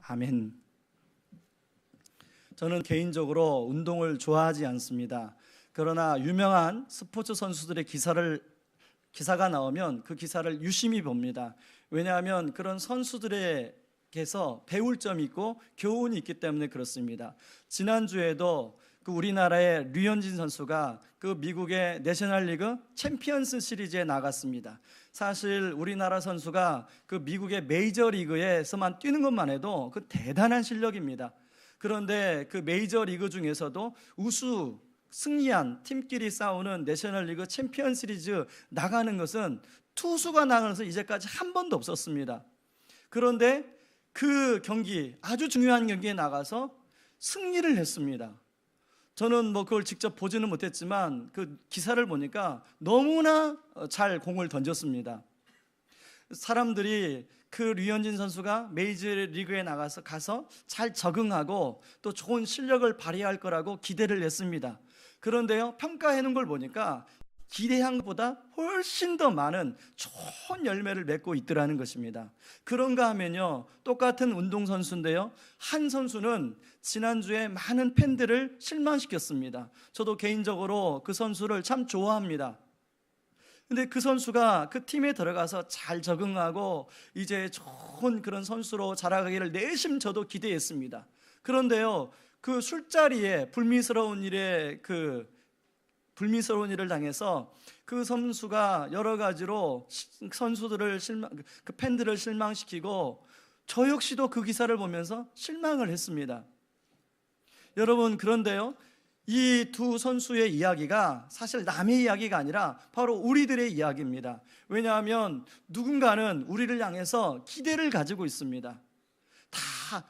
아멘. 저는 개인적으로 운동을 좋아하지 않습니다. 그러나 유명한 스포츠 선수들의 기사가 나오면 그 기사를 유심히 봅니다. 왜냐하면 그런 선수들에게서 배울 점이 있고 교훈이 있기 때문에 그렇습니다. 지난주에도 그 우리나라의 류현진 선수가 그 미국의 내셔널리그 챔피언스 시리즈에 나갔습니다. 사실 우리나라 선수가 그 미국의 메이저리그에서만 뛰는 것만 해도 그 대단한 실력입니다. 그런데 그 메이저리그 중에서도 우수 승리한 팀끼리 싸우는 내셔널리그 챔피언 시리즈 나가는 것은 투수가 나가면서 이제까지 한 번도 없었습니다. 그런데 그 경기, 아주 중요한 경기에 나가서 승리를 했습니다. 저는 그걸 직접 보지는 못했지만 그 기사를 보니까 너무나 잘 공을 던졌습니다. 사람들이 그 류현진 선수가 메이저리그에 가서 잘 적응하고 또 좋은 실력을 발휘할 거라고 기대를 했습니다. 그런데요, 평가해 놓은 걸 보니까 기대한 것보다 훨씬 더 많은 좋은 열매를 맺고 있더라는 것입니다. 그런가 하면요, 똑같은 운동선수인데요, 한 선수는 지난주에 많은 팬들을 실망시켰습니다. 저도 개인적으로 그 선수를 참 좋아합니다. 근데 그 선수가 그 팀에 들어가서 잘 적응하고 이제 좋은 그런 선수로 자라가기를 내심 저도 기대했습니다. 그런데요, 그 술자리에 불미스러운 일을 당해서 그 선수가 여러 가지로 선수들을 그 팬들을 실망시키고 저 역시도 그 기사를 보면서 실망을 했습니다. 여러분, 그런데요, 이 두 선수의 이야기가 사실 남의 이야기가 아니라 바로 우리들의 이야기입니다. 왜냐하면 누군가는 우리를 향해서 기대를 가지고 있습니다. 다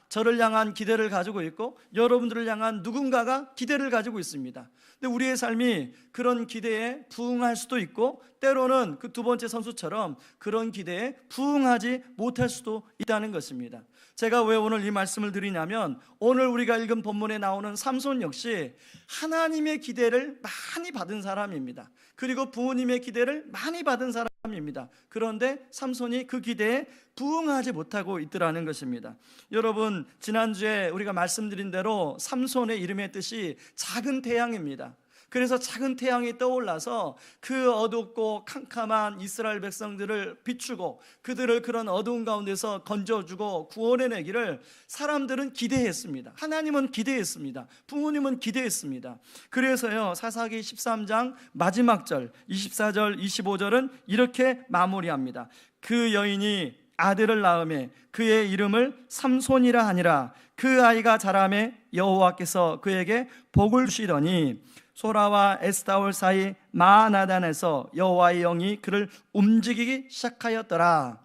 저를 향한 기대를 가지고 있고 여러분들을 향한 누군가가 기대를 가지고 있습니다. 근데 우리의 삶이 그런 기대에 부응할 수도 있고 때로는 그 두 번째 선수처럼 그런 기대에 부응하지 못할 수도 있다는 것입니다. 제가 왜 오늘 이 말씀을 드리냐면, 오늘 우리가 읽은 본문에 나오는 삼손 역시 하나님의 기대를 많이 받은 사람입니다. 그리고 부모님의 기대를 많이 받은 사람입니다. 그런데 삼손이 그 기대에 부응하지 못하고 있더라는 것입니다. 여러분, 지난주에 우리가 말씀드린 대로 삼손의 이름의 뜻이 작은 태양입니다. 그래서 작은 태양이 떠올라서 그 어둡고 캄캄한 이스라엘 백성들을 비추고 그들을 그런 어두운 가운데서 건져주고 구원해내기를 사람들은 기대했습니다. 하나님은 기대했습니다. 부모님은 기대했습니다. 그래서요, 사사기 13장 마지막 절 24절 25절은 이렇게 마무리합니다. 그 여인이 아들을 낳음에 그의 이름을 삼손이라 하니라. 그 아이가 자라매 여호와께서 그에게 복을 주시더니 소라와 에스타올 사이 마나단에서 여호와의 영이 그를 움직이기 시작하였더라.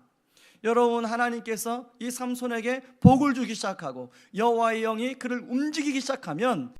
여러분, 하나님께서 이 삼손에게 복을 주기 시작하고 여호와의 영이 그를 움직이기 시작하면,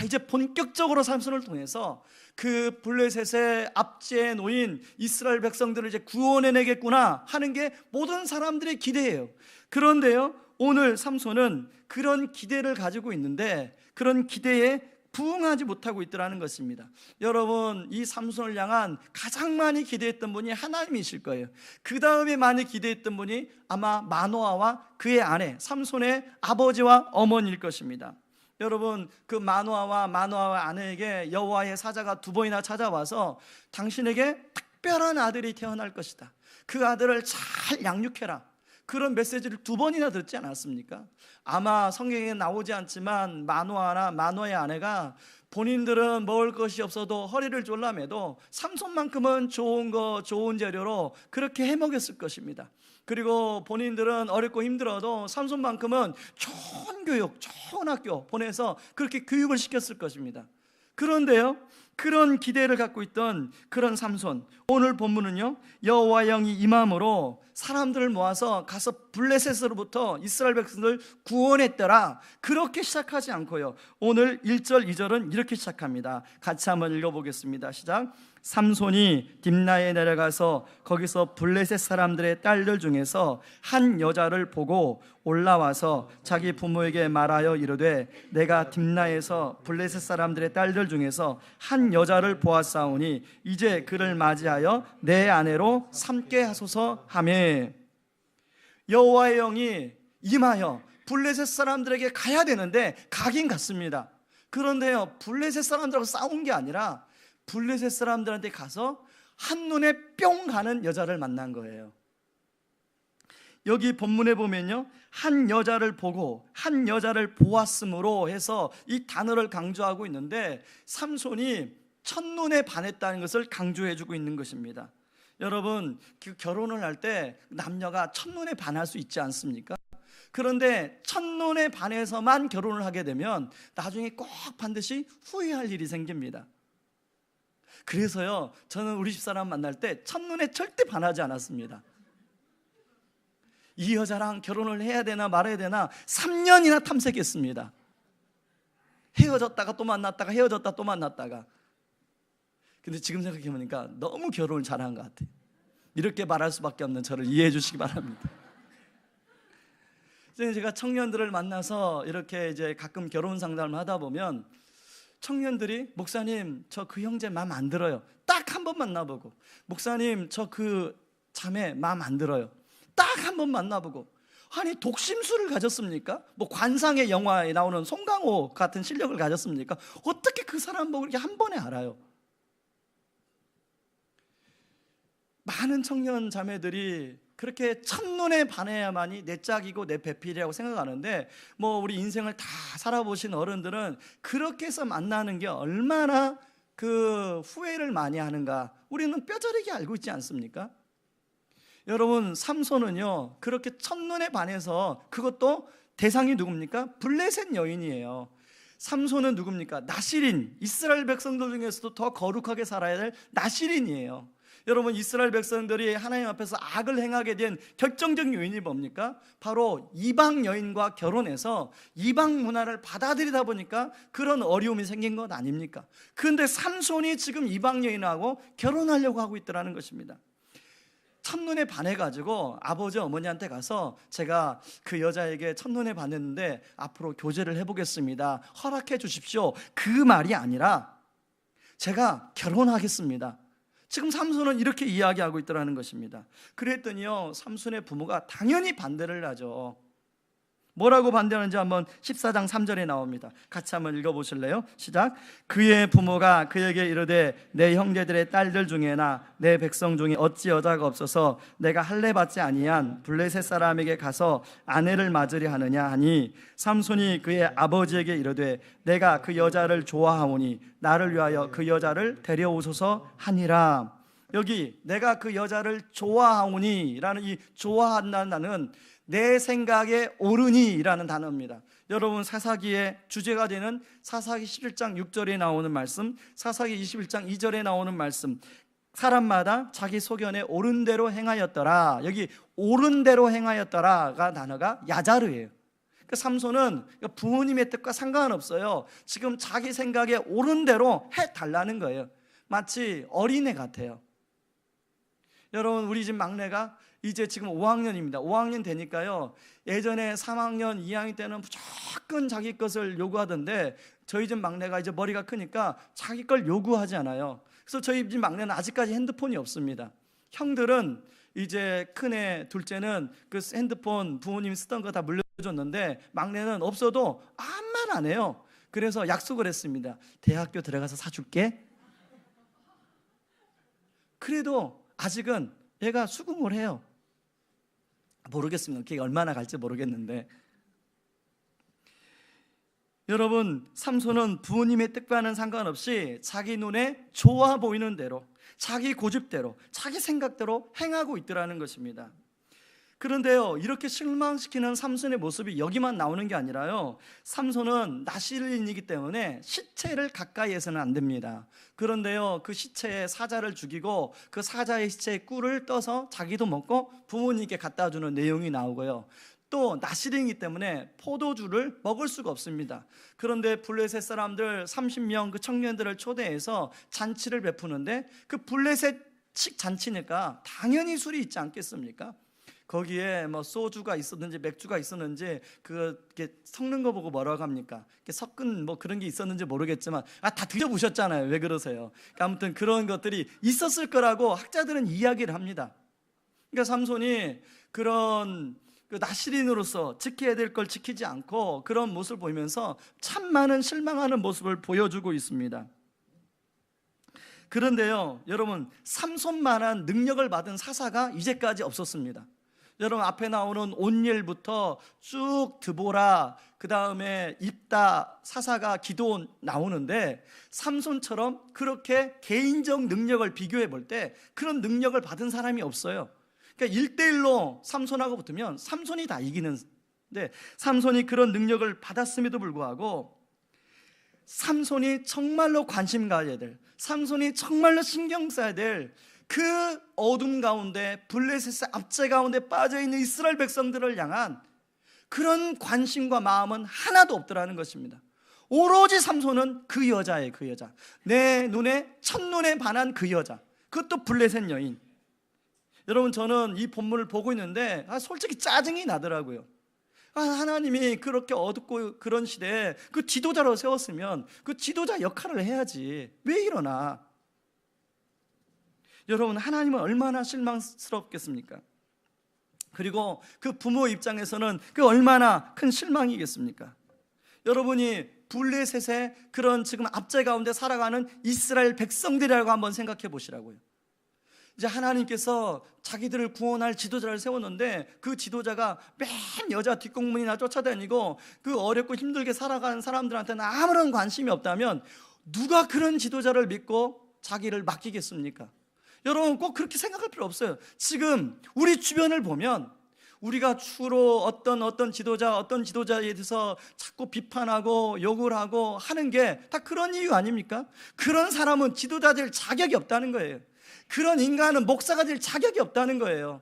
이제 본격적으로 삼손을 통해서 그 블레셋의 압제에 놓인 이스라엘 백성들을 이제 구원해내겠구나 하는 게 모든 사람들의 기대예요. 그런데요, 오늘 삼손은 그런 기대를 가지고 있는데 그런 기대에 부응하지 못하고 있더라는 것입니다. 여러분, 이 삼손을 향한 가장 많이 기대했던 분이 하나님이실 거예요. 그 다음에 많이 기대했던 분이 아마 마노아와 그의 아내, 삼손의 아버지와 어머니일 것입니다. 여러분, 그 마노아와 아내에게 여호와의 사자가 2번이나 찾아와서 당신에게 특별한 아들이 태어날 것이다, 그 아들을 잘 양육해라, 그런 메시지를 2번이나 듣지 않았습니까? 아마 성경에 나오지 않지만 마노아의 아내가 본인들은 먹을 것이 없어도 허리를 졸라매도 삼손만큼은 좋은 재료로 그렇게 해먹였을 것입니다. 그리고 본인들은 어렵고 힘들어도 삼손만큼은 좋은 교육, 좋은 학교 보내서 그렇게 교육을 시켰을 것입니다. 그런데요, 그런 기대를 갖고 있던 그런 삼손, 오늘 본문은요, 여호와의 영이 임함으로 사람들을 모아서 가서 블레셋으로부터 이스라엘 백성을 구원했더라, 그렇게 시작하지 않고요, 오늘 1절 2절은 이렇게 시작합니다. 같이 한번 읽어보겠습니다. 시작. 삼손이 딥나에 내려가서 거기서 블레셋 사람들의 딸들 중에서 한 여자를 보고 올라와서 자기 부모에게 말하여 이르되 내가 딥나에서 블레셋 사람들의 딸들 중에서 한 여자를 보았사오니 이제 그를 맞이하여 내 아내로 삼게 하소서 하매, 여호와의 영이 임하여 블레셋 사람들에게 가야 되는데 가긴 갔습니다. 그런데요, 블레셋 사람들하고 싸운 게 아니라 블레셋 사람들한테 가서 한눈에 뿅 가는 여자를 만난 거예요. 여기 본문에 보면요, 한 여자를 보고 한 여자를 보았으므로 해서 이 단어를 강조하고 있는데, 삼손이 첫눈에 반했다는 것을 강조해주고 있는 것입니다. 여러분, 그 결혼을 할 때 남녀가 첫눈에 반할 수 있지 않습니까? 그런데 첫눈에 반해서만 결혼을 하게 되면 나중에 꼭 반드시 후회할 일이 생깁니다. 그래서요, 저는 우리 집사람 만날 때 첫눈에 절대 반하지 않았습니다. 이 여자랑 결혼을 해야 되나 말아야 되나 3년이나 탐색했습니다. 헤어졌다가 또 만났다가 헤어졌다 또 만났다가. 근데 지금 생각해보니까 너무 결혼을 잘한 것 같아요. 이렇게 말할 수밖에 없는 저를 이해해 주시기 바랍니다. 제가 청년들을 만나서 이렇게 이제 가끔 결혼 상담을 하다 보면 청년들이, 목사님 저 그 형제 마음 안 들어요. 딱 한 번 만나보고, 목사님 저 그 자매 마음 안 들어요. 딱 한 번 만나보고. 아니, 독심술을 가졌습니까? 뭐 관상의 영화에 나오는 송강호 같은 실력을 가졌습니까? 어떻게 그 사람 보고 이렇게 한 번에 알아요? 많은 청년 자매들이 그렇게 첫눈에 반해야만이 내 짝이고 내 배필이라고 생각하는데, 뭐 우리 인생을 다 살아보신 어른들은 그렇게 해서 만나는 게 얼마나 그 후회를 많이 하는가 우리는 뼈저리게 알고 있지 않습니까? 여러분, 삼손은요 그렇게 첫눈에 반해서, 그것도 대상이 누굽니까? 블레셋 여인이에요. 삼손은 누굽니까? 나실인, 이스라엘 백성들 중에서도 더 거룩하게 살아야 될 나실인이에요. 여러분, 이스라엘 백성들이 하나님 앞에서 악을 행하게 된 결정적인 요인이 뭡니까? 바로 이방 여인과 결혼해서 이방 문화를 받아들이다 보니까 그런 어려움이 생긴 것 아닙니까? 그런데 삼손이 지금 이방 여인하고 결혼하려고 하고 있더라는 것입니다. 첫눈에 반해가지고 아버지 어머니한테 가서, 제가 그 여자에게 첫눈에 반했는데 앞으로 교제를 해보겠습니다, 허락해 주십시오, 그 말이 아니라 제가 결혼하겠습니다. 지금 삼손은 이렇게 이야기하고 있더라는 것입니다. 그랬더니요, 삼손의 부모가 당연히 반대를 하죠. 뭐라고 반대하는지 한번 14장 3절에 나옵니다. 같이 한번 읽어보실래요? 시작. 그의 부모가 그에게 이르되, 내 형제들의 딸들 중에나 내 백성 중에 어찌 여자가 없어서 내가 할례 받지 아니한 블레셋 사람에게 가서 아내를 맞으려 하느냐 하니, 삼손이 그의 아버지에게 이르되, 내가 그 여자를 좋아하오니 나를 위하여 그 여자를 데려오소서 하니라. 여기 내가 그 여자를 좋아하오니 라는 이 좋아한다는 내 생각에 옳으니라는 단어입니다. 여러분, 사사기의 주제가 되는 사사기 11장 6절에 나오는 말씀, 사사기 21장 2절에 나오는 말씀, 사람마다 자기 소견에 옳은 대로 행하였더라. 여기 옳은 대로 행하였더라가 단어가 야자르예요. 그러니까 삼손은 부모님의 뜻과 상관없어요. 지금 자기 생각에 옳은 대로 해달라는 거예요. 마치 어린애 같아요. 여러분, 우리 집 막내가 이제 지금 5학년입니다. 5학년 되니까요, 예전에 3학년, 2학년 때는 무조건 자기 것을 요구하던데, 저희 집 막내가 이제 머리가 크니까 자기 걸 요구하지 않아요. 그래서 저희 집 막내는 아직까지 핸드폰이 없습니다. 형들은 이제 큰애, 둘째는 그 핸드폰 부모님이 쓰던 거 다 물려줬는데, 막내는 없어도 아무 말 안 해요. 그래서 약속을 했습니다. 대학교 들어가서 사줄게. 그래도 아직은 얘가 수긍을 해요. 모르겠습니다. 그게 얼마나 갈지 모르겠는데, 여러분, 삼손은 부모님의 뜻과는 상관없이 자기 눈에 좋아 보이는 대로, 자기 고집대로, 자기 생각대로 행하고 있더라는 것입니다. 그런데요, 이렇게 실망시키는 삼손의 모습이 여기만 나오는 게 아니라요, 삼손은 나실인이기 때문에 시체를 가까이 해서는 안 됩니다. 그런데요, 그 시체에 사자를 죽이고 그 사자의 시체에 꿀을 떠서 자기도 먹고 부모님께 갖다 주는 내용이 나오고요, 또 나실인이기 때문에 포도주를 먹을 수가 없습니다. 그런데 블레셋 사람들 30명 그 청년들을 초대해서 잔치를 베푸는데, 그 블레셋식 잔치니까 당연히 술이 있지 않겠습니까? 거기에 뭐 소주가 있었는지 맥주가 있었는지 그게 섞는 거 보고 뭐라고 합니까? 섞은 뭐 그런 게 있었는지 모르겠지만, 다 드셔보셨잖아요. 왜 그러세요? 그러니까 아무튼 그런 것들이 있었을 거라고 학자들은 이야기를 합니다. 그러니까 삼손이 그런 그 나시린으로서 지켜야 될 걸 지키지 않고 그런 모습을 보이면서 참 많은 실망하는 모습을 보여주고 있습니다. 그런데요, 여러분, 삼손만한 능력을 받은 사사가 이제까지 없었습니다. 여러분, 앞에 나오는 온니엘부터 쭉 드보라, 그 다음에 입다, 사사가 기도온 나오는데 삼손처럼 그렇게 개인적 능력을 비교해 볼 때 그런 능력을 받은 사람이 없어요. 그러니까 1대1로 삼손하고 붙으면 삼손이 다 이기는데, 삼손이 그런 능력을 받았음에도 불구하고 삼손이 정말로 관심 가져야 될, 삼손이 정말로 신경 써야 될 그 어둠 가운데, 블레셋의 압제 가운데 빠져있는 이스라엘 백성들을 향한 그런 관심과 마음은 하나도 없더라는 것입니다. 오로지 삼손은 그 여자예요. 그 여자, 내 눈에 첫눈에 반한 그 여자, 그것도 블레셋 여인. 여러분, 저는 이 본문을 보고 있는데 솔직히 짜증이 나더라고요. 하나님이 그렇게 어둡고 그런 시대에 그 지도자로 세웠으면 그 지도자 역할을 해야지 왜 이러나. 여러분, 하나님은 얼마나 실망스럽겠습니까? 그리고 그 부모 입장에서는 그 얼마나 큰 실망이겠습니까? 여러분이 블레셋의 그런 지금 압제 가운데 살아가는 이스라엘 백성들이라고 한번 생각해 보시라고요. 이제 하나님께서 자기들을 구원할 지도자를 세웠는데 그 지도자가 맨 여자 뒷공문이나 쫓아다니고 그 어렵고 힘들게 살아가는 사람들한테는 아무런 관심이 없다면 누가 그런 지도자를 믿고 자기를 맡기겠습니까? 여러분, 꼭 그렇게 생각할 필요 없어요. 지금 우리 주변을 보면 우리가 주로 어떤 지도자, 어떤 지도자에 대해서 자꾸 비판하고 욕을 하고 하는 게 다 그런 이유 아닙니까? 그런 사람은 지도자 될 자격이 없다는 거예요. 그런 인간은 목사가 될 자격이 없다는 거예요.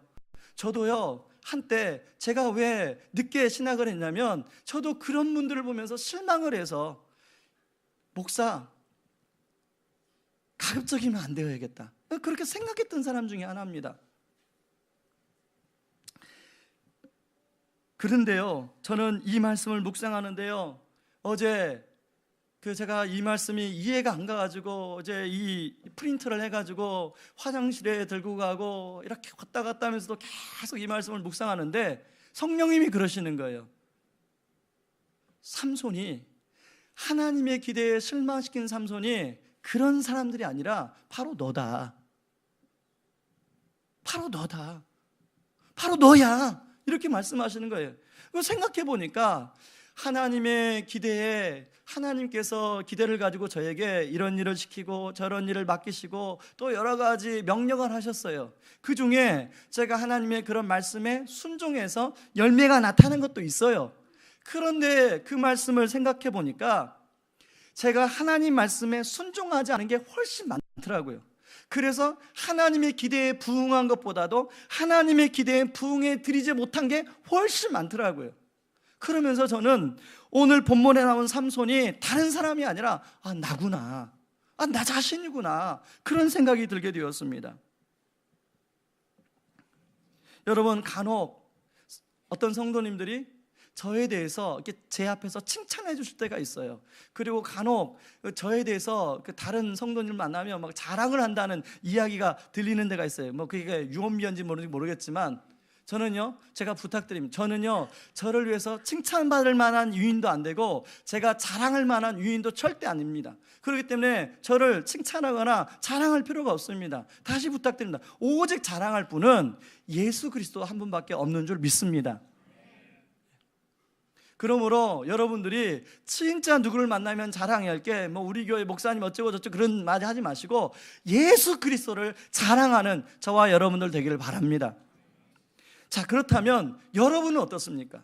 저도요, 한때 제가 왜 늦게 신학을 했냐면 저도 그런 분들을 보면서 실망을 해서 목사 가급적이면 안 되어야겠다, 그렇게 생각했던 사람 중에 하나입니다. 그런데요, 저는 이 말씀을 묵상하는데요, 어제 제가 이 말씀이 이해가 안 가가지고 어제 이 프린트를 해가지고 화장실에 들고 가고 이렇게 왔다 갔다 하면서도 계속 이 말씀을 묵상하는데 성령님이 그러시는 거예요. 삼손이, 하나님의 기대에 실망시킨 삼손이 그런 사람들이 아니라 바로 너다, 바로 너다, 바로 너야, 이렇게 말씀하시는 거예요. 생각해 보니까 하나님의 기대에 하나님께서 기대를 가지고 저에게 이런 일을 시키고 저런 일을 맡기시고 또 여러 가지 명령을 하셨어요. 그 중에 제가 하나님의 그런 말씀에 순종해서 열매가 나타나는 것도 있어요. 그런데 그 말씀을 생각해 보니까 제가 하나님 말씀에 순종하지 않은 게 훨씬 많더라고요. 그래서 하나님의 기대에 부응한 것보다도 하나님의 기대에 부응해 드리지 못한 게 훨씬 많더라고요. 그러면서 저는 오늘 본문에 나온 삼손이 다른 사람이 아니라 나구나, 나 자신이구나, 그런 생각이 들게 되었습니다. 여러분, 간혹 어떤 성도님들이 저에 대해서 이렇게 제 앞에서 칭찬해 주실 때가 있어요. 그리고 간혹 저에 대해서 다른 성도님을 만나면 막 자랑을 한다는 이야기가 들리는 데가 있어요. 그게 유언비어인지 모르겠지만 저는요, 제가 부탁드립니다. 저는요, 저를 위해서 칭찬받을 만한 유인도 안 되고 제가 자랑할 만한 유인도 절대 아닙니다. 그렇기 때문에 저를 칭찬하거나 자랑할 필요가 없습니다. 다시 부탁드립니다. 오직 자랑할 분은 예수 그리스도 한 분밖에 없는 줄 믿습니다. 그러므로 여러분들이 진짜 누구를 만나면 자랑해야 할 게 우리 교회 목사님 어쩌고 저쩌고 그런 말 하지 마시고 예수 그리스도를 자랑하는 저와 여러분들 되기를 바랍니다. 자, 그렇다면 여러분은 어떻습니까?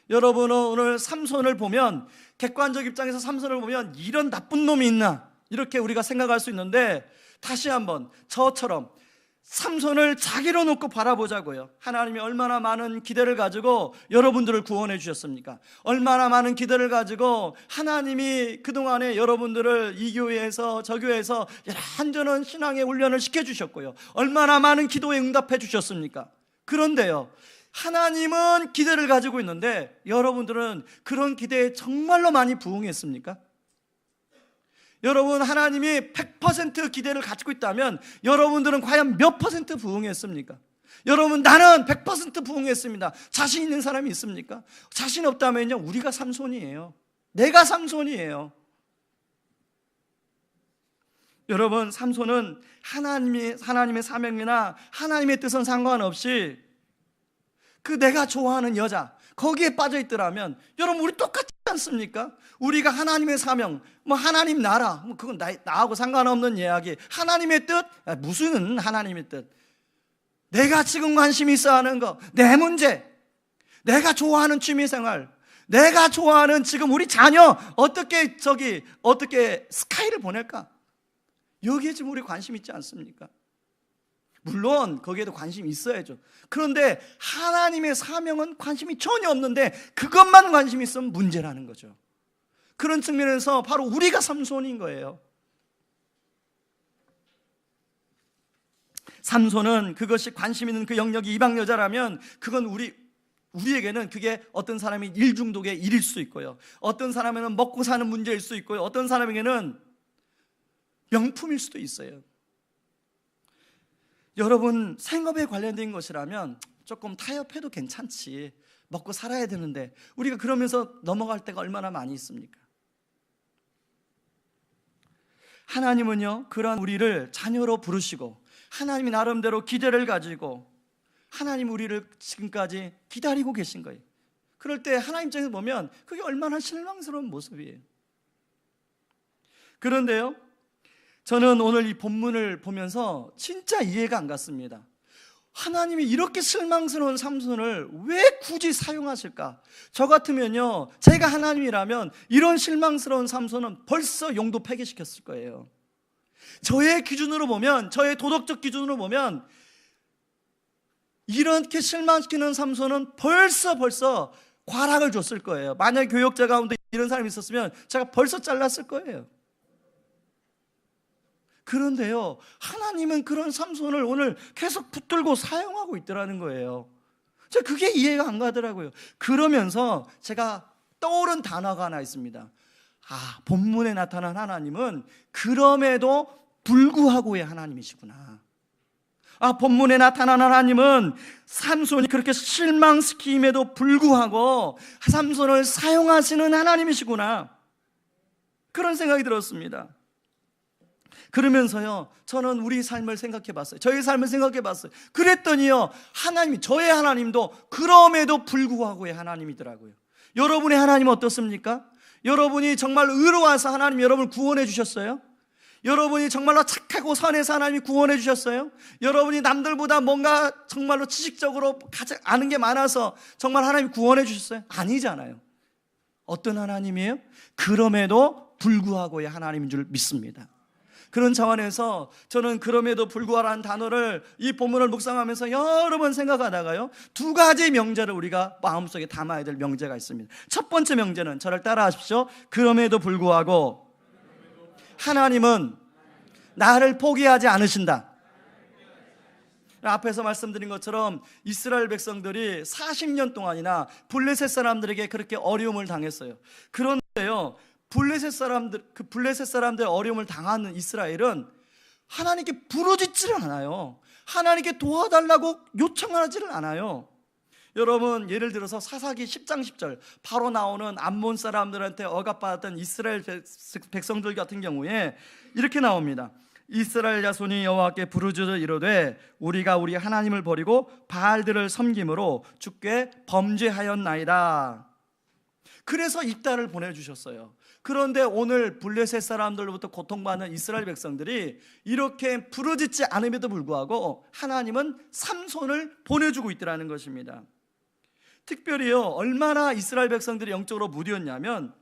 여러분은 오늘 삼손을 보면, 객관적 입장에서 삼손을 보면 이런 나쁜 놈이 있나, 이렇게 우리가 생각할 수 있는데 다시 한번 저처럼 삼손을 자기로 놓고 바라보자고요. 하나님이 얼마나 많은 기대를 가지고 여러분들을 구원해 주셨습니까? 얼마나 많은 기대를 가지고 하나님이 그동안에 여러분들을 이 교회에서 저 교회에서 한전한 신앙의 훈련을 시켜주셨고요, 얼마나 많은 기도에 응답해 주셨습니까? 그런데요, 하나님은 기대를 가지고 있는데 여러분들은 그런 기대에 정말로 많이 부응했습니까? 여러분, 하나님이 100% 기대를 가지고 있다면 여러분들은 과연 몇 퍼센트 부응했습니까? 여러분, 나는 100% 부응했습니다. 자신 있는 사람이 있습니까? 자신 없다면요, 우리가 삼손이에요. 내가 삼손이에요. 여러분, 삼손은 하나님의 사명이나 하나님의 뜻은 상관없이 그 내가 좋아하는 여자 거기에 빠져 있더라면, 여러분, 우리 똑같지 않습니까? 우리가 하나님의 사명, 하나님 나라, 그건 나하고 상관없는 이야기. 하나님의 뜻? 무슨 하나님의 뜻? 내가 지금 관심 있어 하는 거, 내 문제, 내가 좋아하는 취미생활, 내가 좋아하는 지금 우리 자녀 어떻게 스카이를 보낼까? 여기에 지금 우리 관심 있지 않습니까? 물론 거기에도 관심이 있어야죠. 그런데 하나님의 사명은 관심이 전혀 없는데 그것만 관심이 있으면 문제라는 거죠. 그런 측면에서 바로 우리가 삼손인 거예요. 삼손은 그것이 관심 있는 그 영역이 이방 여자라면 그건 우리에게는 그게 어떤 사람이 일 중독의 일일 수 있고요, 어떤 사람에게는 먹고 사는 문제일 수 있고요, 어떤 사람에게는 명품일 수도 있어요. 여러분, 생업에 관련된 것이라면 조금 타협해도 괜찮지, 먹고 살아야 되는데 우리가 그러면서 넘어갈 때가 얼마나 많이 있습니까? 하나님은요, 그런 우리를 자녀로 부르시고 하나님이 나름대로 기대를 가지고 하나님 우리를 지금까지 기다리고 계신 거예요. 그럴 때 하나님 입장에서 보면 그게 얼마나 실망스러운 모습이에요. 그런데요, 저는 오늘 이 본문을 보면서 진짜 이해가 안 갔습니다. 하나님이 이렇게 실망스러운 삼손을 왜 굳이 사용하실까? 저 같으면요, 제가 하나님이라면 이런 실망스러운 삼손은 벌써 용도 폐기시켰을 거예요. 저의 기준으로 보면, 저의 도덕적 기준으로 보면 이렇게 실망시키는 삼손은 벌써 과락을 줬을 거예요. 만약 교역자 가운데 이런 사람이 있었으면 제가 벌써 잘랐을 거예요. 그런데요, 하나님은 그런 삼손을 오늘 계속 붙들고 사용하고 있더라는 거예요. 제가 그게 이해가 안 가더라고요. 그러면서 제가 떠오른 단어가 하나 있습니다. 본문에 나타난 하나님은 그럼에도 불구하고의 하나님이시구나. 본문에 나타난 하나님은 삼손이 그렇게 실망시킴에도 불구하고 삼손을 사용하시는 하나님이시구나, 그런 생각이 들었습니다. 그러면서요, 저는 우리 삶을 생각해 봤어요. 저의 삶을 생각해 봤어요. 그랬더니요, 하나님이, 저의 하나님도 그럼에도 불구하고의 하나님이더라고요. 여러분의 하나님은 어떻습니까? 여러분이 정말 의로워서 하나님 여러분을 구원해 주셨어요? 여러분이 정말로 착하고 선해서 하나님이 구원해 주셨어요? 여러분이 남들보다 뭔가 정말로 지식적으로 가장 아는 게 많아서 정말 하나님이 구원해 주셨어요? 아니잖아요. 어떤 하나님이에요? 그럼에도 불구하고의 하나님인 줄 믿습니다. 그런 차원에서 저는 그럼에도 불구하라는 단어를, 이 본문을 묵상하면서 여러 번 생각하다가요, 두 가지 명제를 우리가 마음속에 담아야 될 명제가 있습니다. 첫 번째 명제는, 저를 따라 하십시오. 그럼에도 불구하고 하나님은 나를 포기하지 않으신다. 앞에서 말씀드린 것처럼 이스라엘 백성들이 40년 동안이나 블레셋 사람들에게 그렇게 어려움을 당했어요. 그런데요, 블레셋 사람들 어려움을 당하는 이스라엘은 하나님께 부르짖지를 않아요. 하나님께 도와달라고 요청하지를 않아요. 여러분, 예를 들어서 사사기 10장 10절 바로 나오는 암몬 사람들한테 억압받았던 이스라엘 백성들 같은 경우에 이렇게 나옵니다. 이스라엘 자손이 여호와께 부르짖어 이르되 우리가 우리 하나님을 버리고 바알들을 섬김으로 주께 범죄하였나이다. 그래서 입달을 보내주셨어요. 그런데 오늘 블레셋 사람들로부터 고통받는 이스라엘 백성들이 이렇게 부르짖지 않음에도 불구하고 하나님은 삼손을 보내주고 있더라는 것입니다. 특별히요, 얼마나 이스라엘 백성들이 영적으로 무디었냐면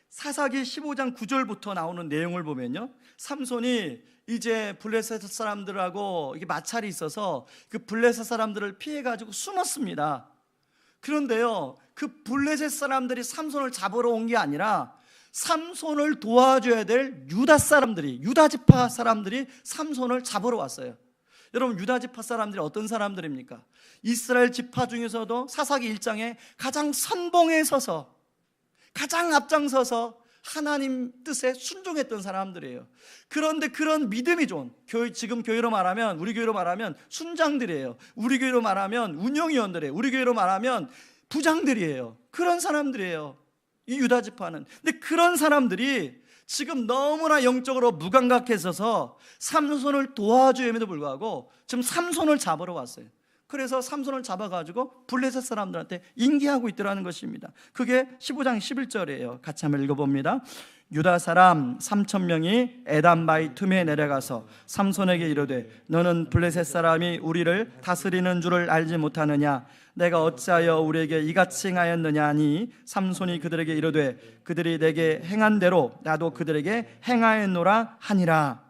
사사기 15장 9절부터 나오는 내용을 보면요, 삼손이 이제 블레셋 사람들하고 이게 마찰이 있어서 그 블레셋 사람들을 피해가지고 숨었습니다. 그런데요, 그 블레셋 사람들이 삼손을 잡으러 온 게 아니라 삼손을 도와줘야 될 유다 지파 사람들이 삼손을 잡으러 왔어요. 여러분, 유다 지파 사람들이 어떤 사람들입니까? 이스라엘 지파 중에서도 사사기 1장에 가장 선봉에 서서, 가장 앞장서서 하나님 뜻에 순종했던 사람들이에요. 그런데 그런 믿음이 좋은 지금 교회로 말하면, 우리 교회로 말하면 순장들이에요. 우리 교회로 말하면 운영위원들이에요. 우리 교회로 말하면 부장들이에요. 그런 사람들이에요, 이 유다 지파는. 근데 그런 사람들이 지금 너무나 영적으로 무감각해져서 삼손을 도와주임에도 불구하고 지금 삼손을 잡으러 왔어요. 그래서 삼손을 잡아가지고 블레셋 사람들한테 인계하고 있더라는 것입니다. 그게 15장 11절이에요. 같이 한번 읽어봅니다. 유다 사람 3,000명이 에담바이 틈에 내려가서 삼손에게 이르되 너는 블레셋 사람이 우리를 다스리는 줄을 알지 못하느냐? 내가 어찌하여 우리에게 이같이 행하였느냐 하니 삼손이 그들에게 이르되 그들이 내게 행한 대로 나도 그들에게 행하였노라 하니라.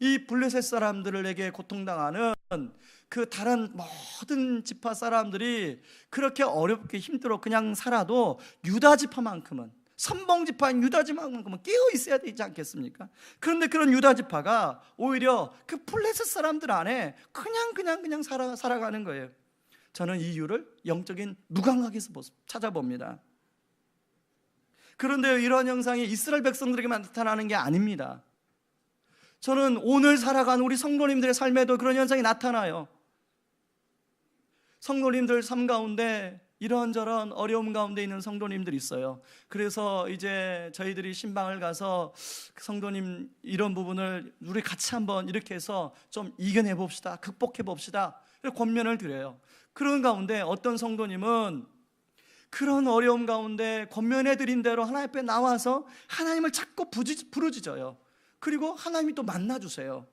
이 블레셋 사람들에게 고통당하는 그 다른 모든 지파 사람들이 그렇게 어렵게 힘들어 그냥 살아도 유다 지파만큼은, 선봉 지파인 유다 지파만큼은 깨어 있어야 되지 않겠습니까? 그런데 그런 유다 지파가 오히려 그 블레셋 사람들 안에 그냥 살아가는 거예요. 저는 이 이유를 영적인 무감각에서 찾아봅니다. 그런데 이런 현상이 이스라엘 백성들에게만 나타나는 게 아닙니다. 저는 오늘 살아가는 우리 성도님들의 삶에도 그런 현상이 나타나요. 성도님들 삶 가운데 이런저런 어려움 가운데 있는 성도님들이 있어요. 그래서 이제 저희들이 신방을 가서 성도님 이런 부분을 우리 같이 한번 이렇게 해서 좀 이겨내 봅시다, 극복해 봅시다, 이렇게 권면을 드려요. 그런 가운데 어떤 성도님은 그런 어려움 가운데 권면해 드린 대로 하나님 앞에 나와서 하나님을 자꾸 부르짖어요. 그리고 하나님이 또 만나주세요.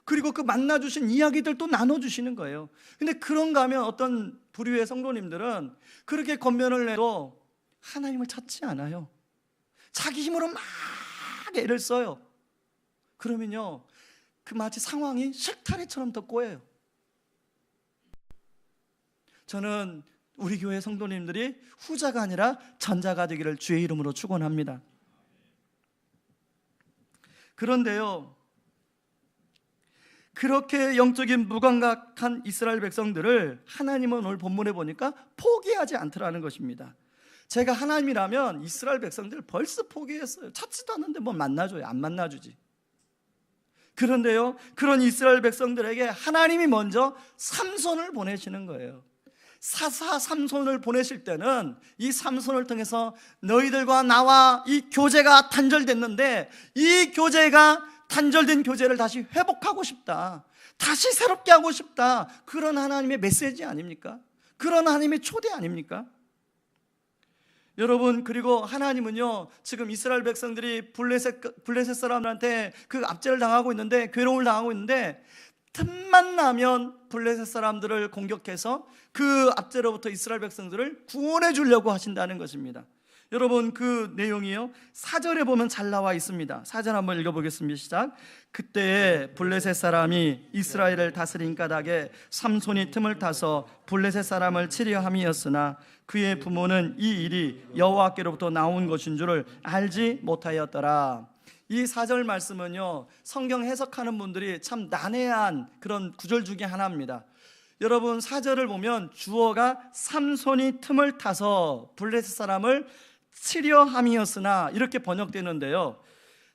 그리고 그 만나주신 이야기들 또 나눠주시는 거예요. 근데 그런가 하면 어떤 부류의 성도님들은 그렇게 권면을 해도 하나님을 찾지 않아요. 자기 힘으로 막 애를 써요. 그러면요, 그 마치 상황이 실타래처럼 더 꼬여요. 저는 우리 교회 성도님들이 후자가 아니라 전자가 되기를 주의 이름으로 축원합니다. 그런데요, 그렇게 영적인 무감각한 이스라엘 백성들을 하나님은 오늘 본문에 보니까 포기하지 않더라는 것입니다. 제가 하나님이라면 이스라엘 백성들을 벌써 포기했어요. 찾지도 않는데 뭐 만나줘요? 안 만나주지. 그런데요, 그런 이스라엘 백성들에게 하나님이 먼저 삼손을 보내시는 거예요. 사사 삼손을 보내실 때는 이 삼손을 통해서 너희들과 나와 이 교제가 단절됐는데 이 교제가 단절된 교제를 다시 회복하고 싶다, 다시 새롭게 하고 싶다, 그런 하나님의 메시지 아닙니까? 그런 하나님의 초대 아닙니까? 여러분, 그리고 하나님은요, 지금 이스라엘 백성들이 블레셋 사람들한테 그 압제를 당하고 있는데, 괴로움을 당하고 있는데, 틈만 나면 블레셋 사람들을 공격해서 그 압제로부터 이스라엘 백성들을 구원해 주려고 하신다는 것입니다. 여러분, 그 내용이요, 4절에 보면 잘 나와 있습니다. 4절 한번 읽어보겠습니다. 시작. 그때에 블레셋 사람이 이스라엘을 다스린 까닭에 삼손이 틈을 타서 블레셋 사람을 치려 함이었으나 그의 부모는 이 일이 여호와께로부터 나온 것인 줄을 알지 못하였더라. 이 4절 말씀은요, 성경 해석하는 분들이 참 난해한 그런 구절 중에 하나입니다. 여러분, 4절을 보면 주어가 삼손이 틈을 타서 블레셋 사람을 치려 함이었으나 이렇게 번역되는데요,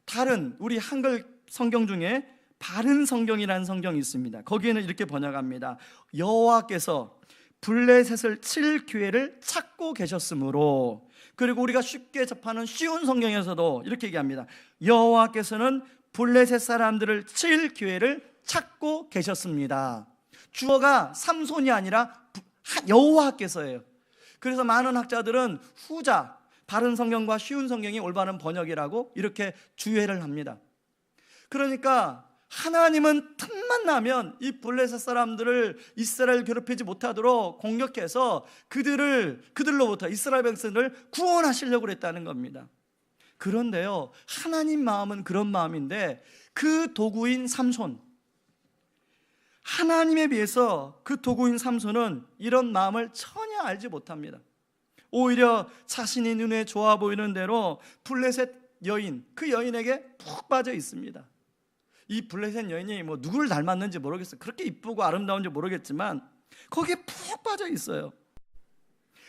다른 우리 한글 성경 중에 바른 성경이라는 성경이 있습니다. 거기에는 이렇게 번역합니다. 여호와께서 블레셋을 칠 기회를 찾고 계셨으므로. 그리고 우리가 쉽게 접하는 쉬운 성경에서도 이렇게 얘기합니다. 여호와께서는 블레셋 사람들을 칠 기회를 찾고 계셨습니다. 주어가 삼손이 아니라 여호와께서예요. 그래서 많은 학자들은 후자, 바른 성경과 쉬운 성경이 올바른 번역이라고 이렇게 주의를 합니다. 그러니까 하나님은 틈만 나면 이 블레셋 사람들을 이스라엘 괴롭히지 못하도록 공격해서 그들로부터 이스라엘 백성을 구원하시려고 그랬다는 겁니다. 그런데요, 하나님 마음은 그런 마음인데 그 도구인 삼손, 하나님에 비해서 그 도구인 삼손은 이런 마음을 전혀 알지 못합니다. 오히려 자신이 눈에 좋아 보이는 대로 블레셋 여인, 그 여인에게 푹 빠져 있습니다. 이 블레셋 여인이 뭐 누구를 닮았는지 모르겠어요. 그렇게 이쁘고 아름다운지 모르겠지만 거기에 푹 빠져 있어요.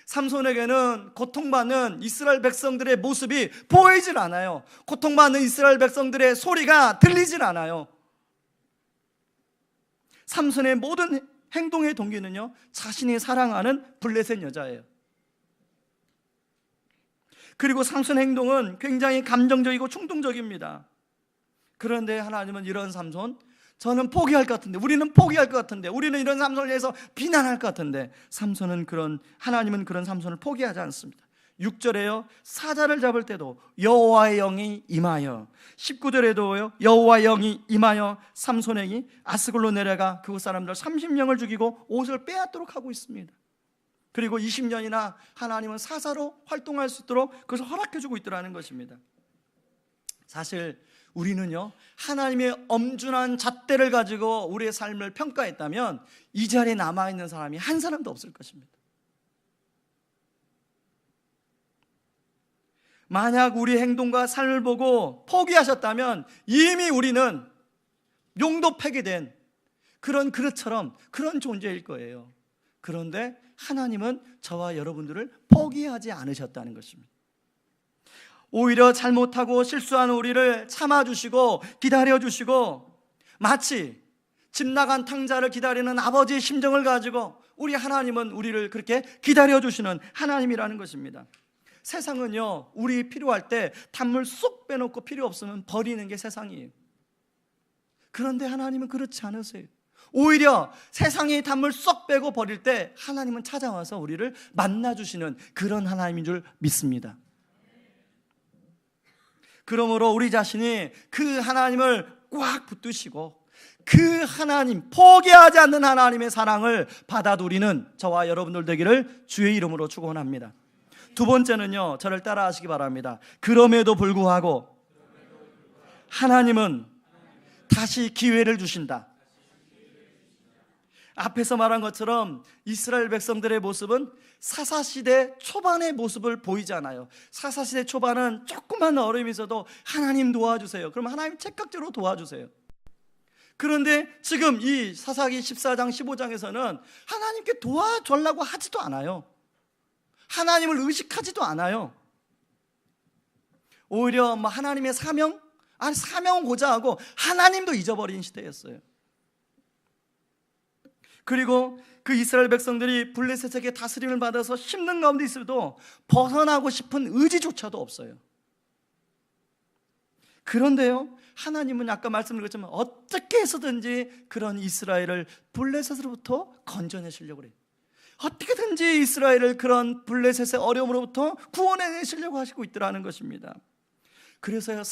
삼손에게는 고통받는 이스라엘 백성들의 모습이 보이질 않아요. 고통받는 이스라엘 백성들의 소리가 들리질 않아요. 삼손의 모든 행동의 동기는요, 자신이 사랑하는 블레셋 여자예요. 그리고 삼손 행동은 굉장히 감정적이고 충동적입니다. 그런데 하나님은 이런 삼손, 저는 포기할 것 같은데, 우리는 포기할 것 같은데, 우리는 이런 삼손을 위해서 비난할 것 같은데, 하나님은 그런 삼손을 포기하지 않습니다. 6절에요, 사자를 잡을 때도 여호와의 영이 임하여, 19절에도요 여호와의 영이 임하여 삼손에게 아스글로 내려가 그곳 사람들 30명을 죽이고 옷을 빼앗도록 하고 있습니다. 그리고 20년이나 하나님은 사사로 활동할 수 있도록 그것을 허락해주고 있더라는 것입니다. 사실 우리는요, 하나님의 엄준한 잣대를 가지고 우리의 삶을 평가했다면 이 자리에 남아있는 사람이 한 사람도 없을 것입니다. 만약 우리 행동과 삶을 보고 포기하셨다면 이미 우리는 용도 폐기된 그런 그릇처럼 그런 존재일 거예요. 그런데 하나님은 저와 여러분들을 포기하지 않으셨다는 것입니다. 오히려 잘못하고 실수한 우리를 참아주시고 기다려주시고, 마치 집 나간 탕자를 기다리는 아버지의 심정을 가지고 우리 하나님은 우리를 그렇게 기다려주시는 하나님이라는 것입니다. 세상은요, 우리 필요할 때 단물 쏙 빼놓고 필요 없으면 버리는 게 세상이에요. 그런데 하나님은 그렇지 않으세요. 오히려 세상이 단물 쏙 빼고 버릴 때 하나님은 찾아와서 우리를 만나주시는 그런 하나님인 줄 믿습니다. 그러므로 우리 자신이 그 하나님을 꽉 붙드시고 그 하나님, 포기하지 않는 하나님의 사랑을 받아들이는 저와 여러분들 되기를 주의 이름으로 축원합니다. 두 번째는요, 저를 따라 하시기 바랍니다. 그럼에도 불구하고 하나님은 다시 기회를 주신다. 앞에서 말한 것처럼 이스라엘 백성들의 모습은 사사시대 초반의 모습을 보이잖아요. 사사시대 초반은 조그만 어려움이 있어도 하나님 도와주세요. 그럼 하나님 즉각적으로 도와주세요. 그런데 지금 이 사사기 14장 15장에서는 하나님께 도와주려고 하지도 않아요. 하나님을 의식하지도 않아요. 오히려 하나님의 사명은 고자하고 하나님도 잊어버린 시대였어요. 그리고 그 이스라엘 백성들이 블레셋에게 다스림을 받아서 힘든 가운데 있어도 벗어나고 싶은 의지조차도 없어요. 그런데요, 하나님은 아까 말씀드렸지만 어떻게 해서든지 그런 이스라엘을 블레셋으로부터 건져내시려고 그래요. 어떻게든지 이스라엘을 그런 블레셋의 어려움으로부터 구원해내시려고 하시고 있더라는 것입니다. 그래서요,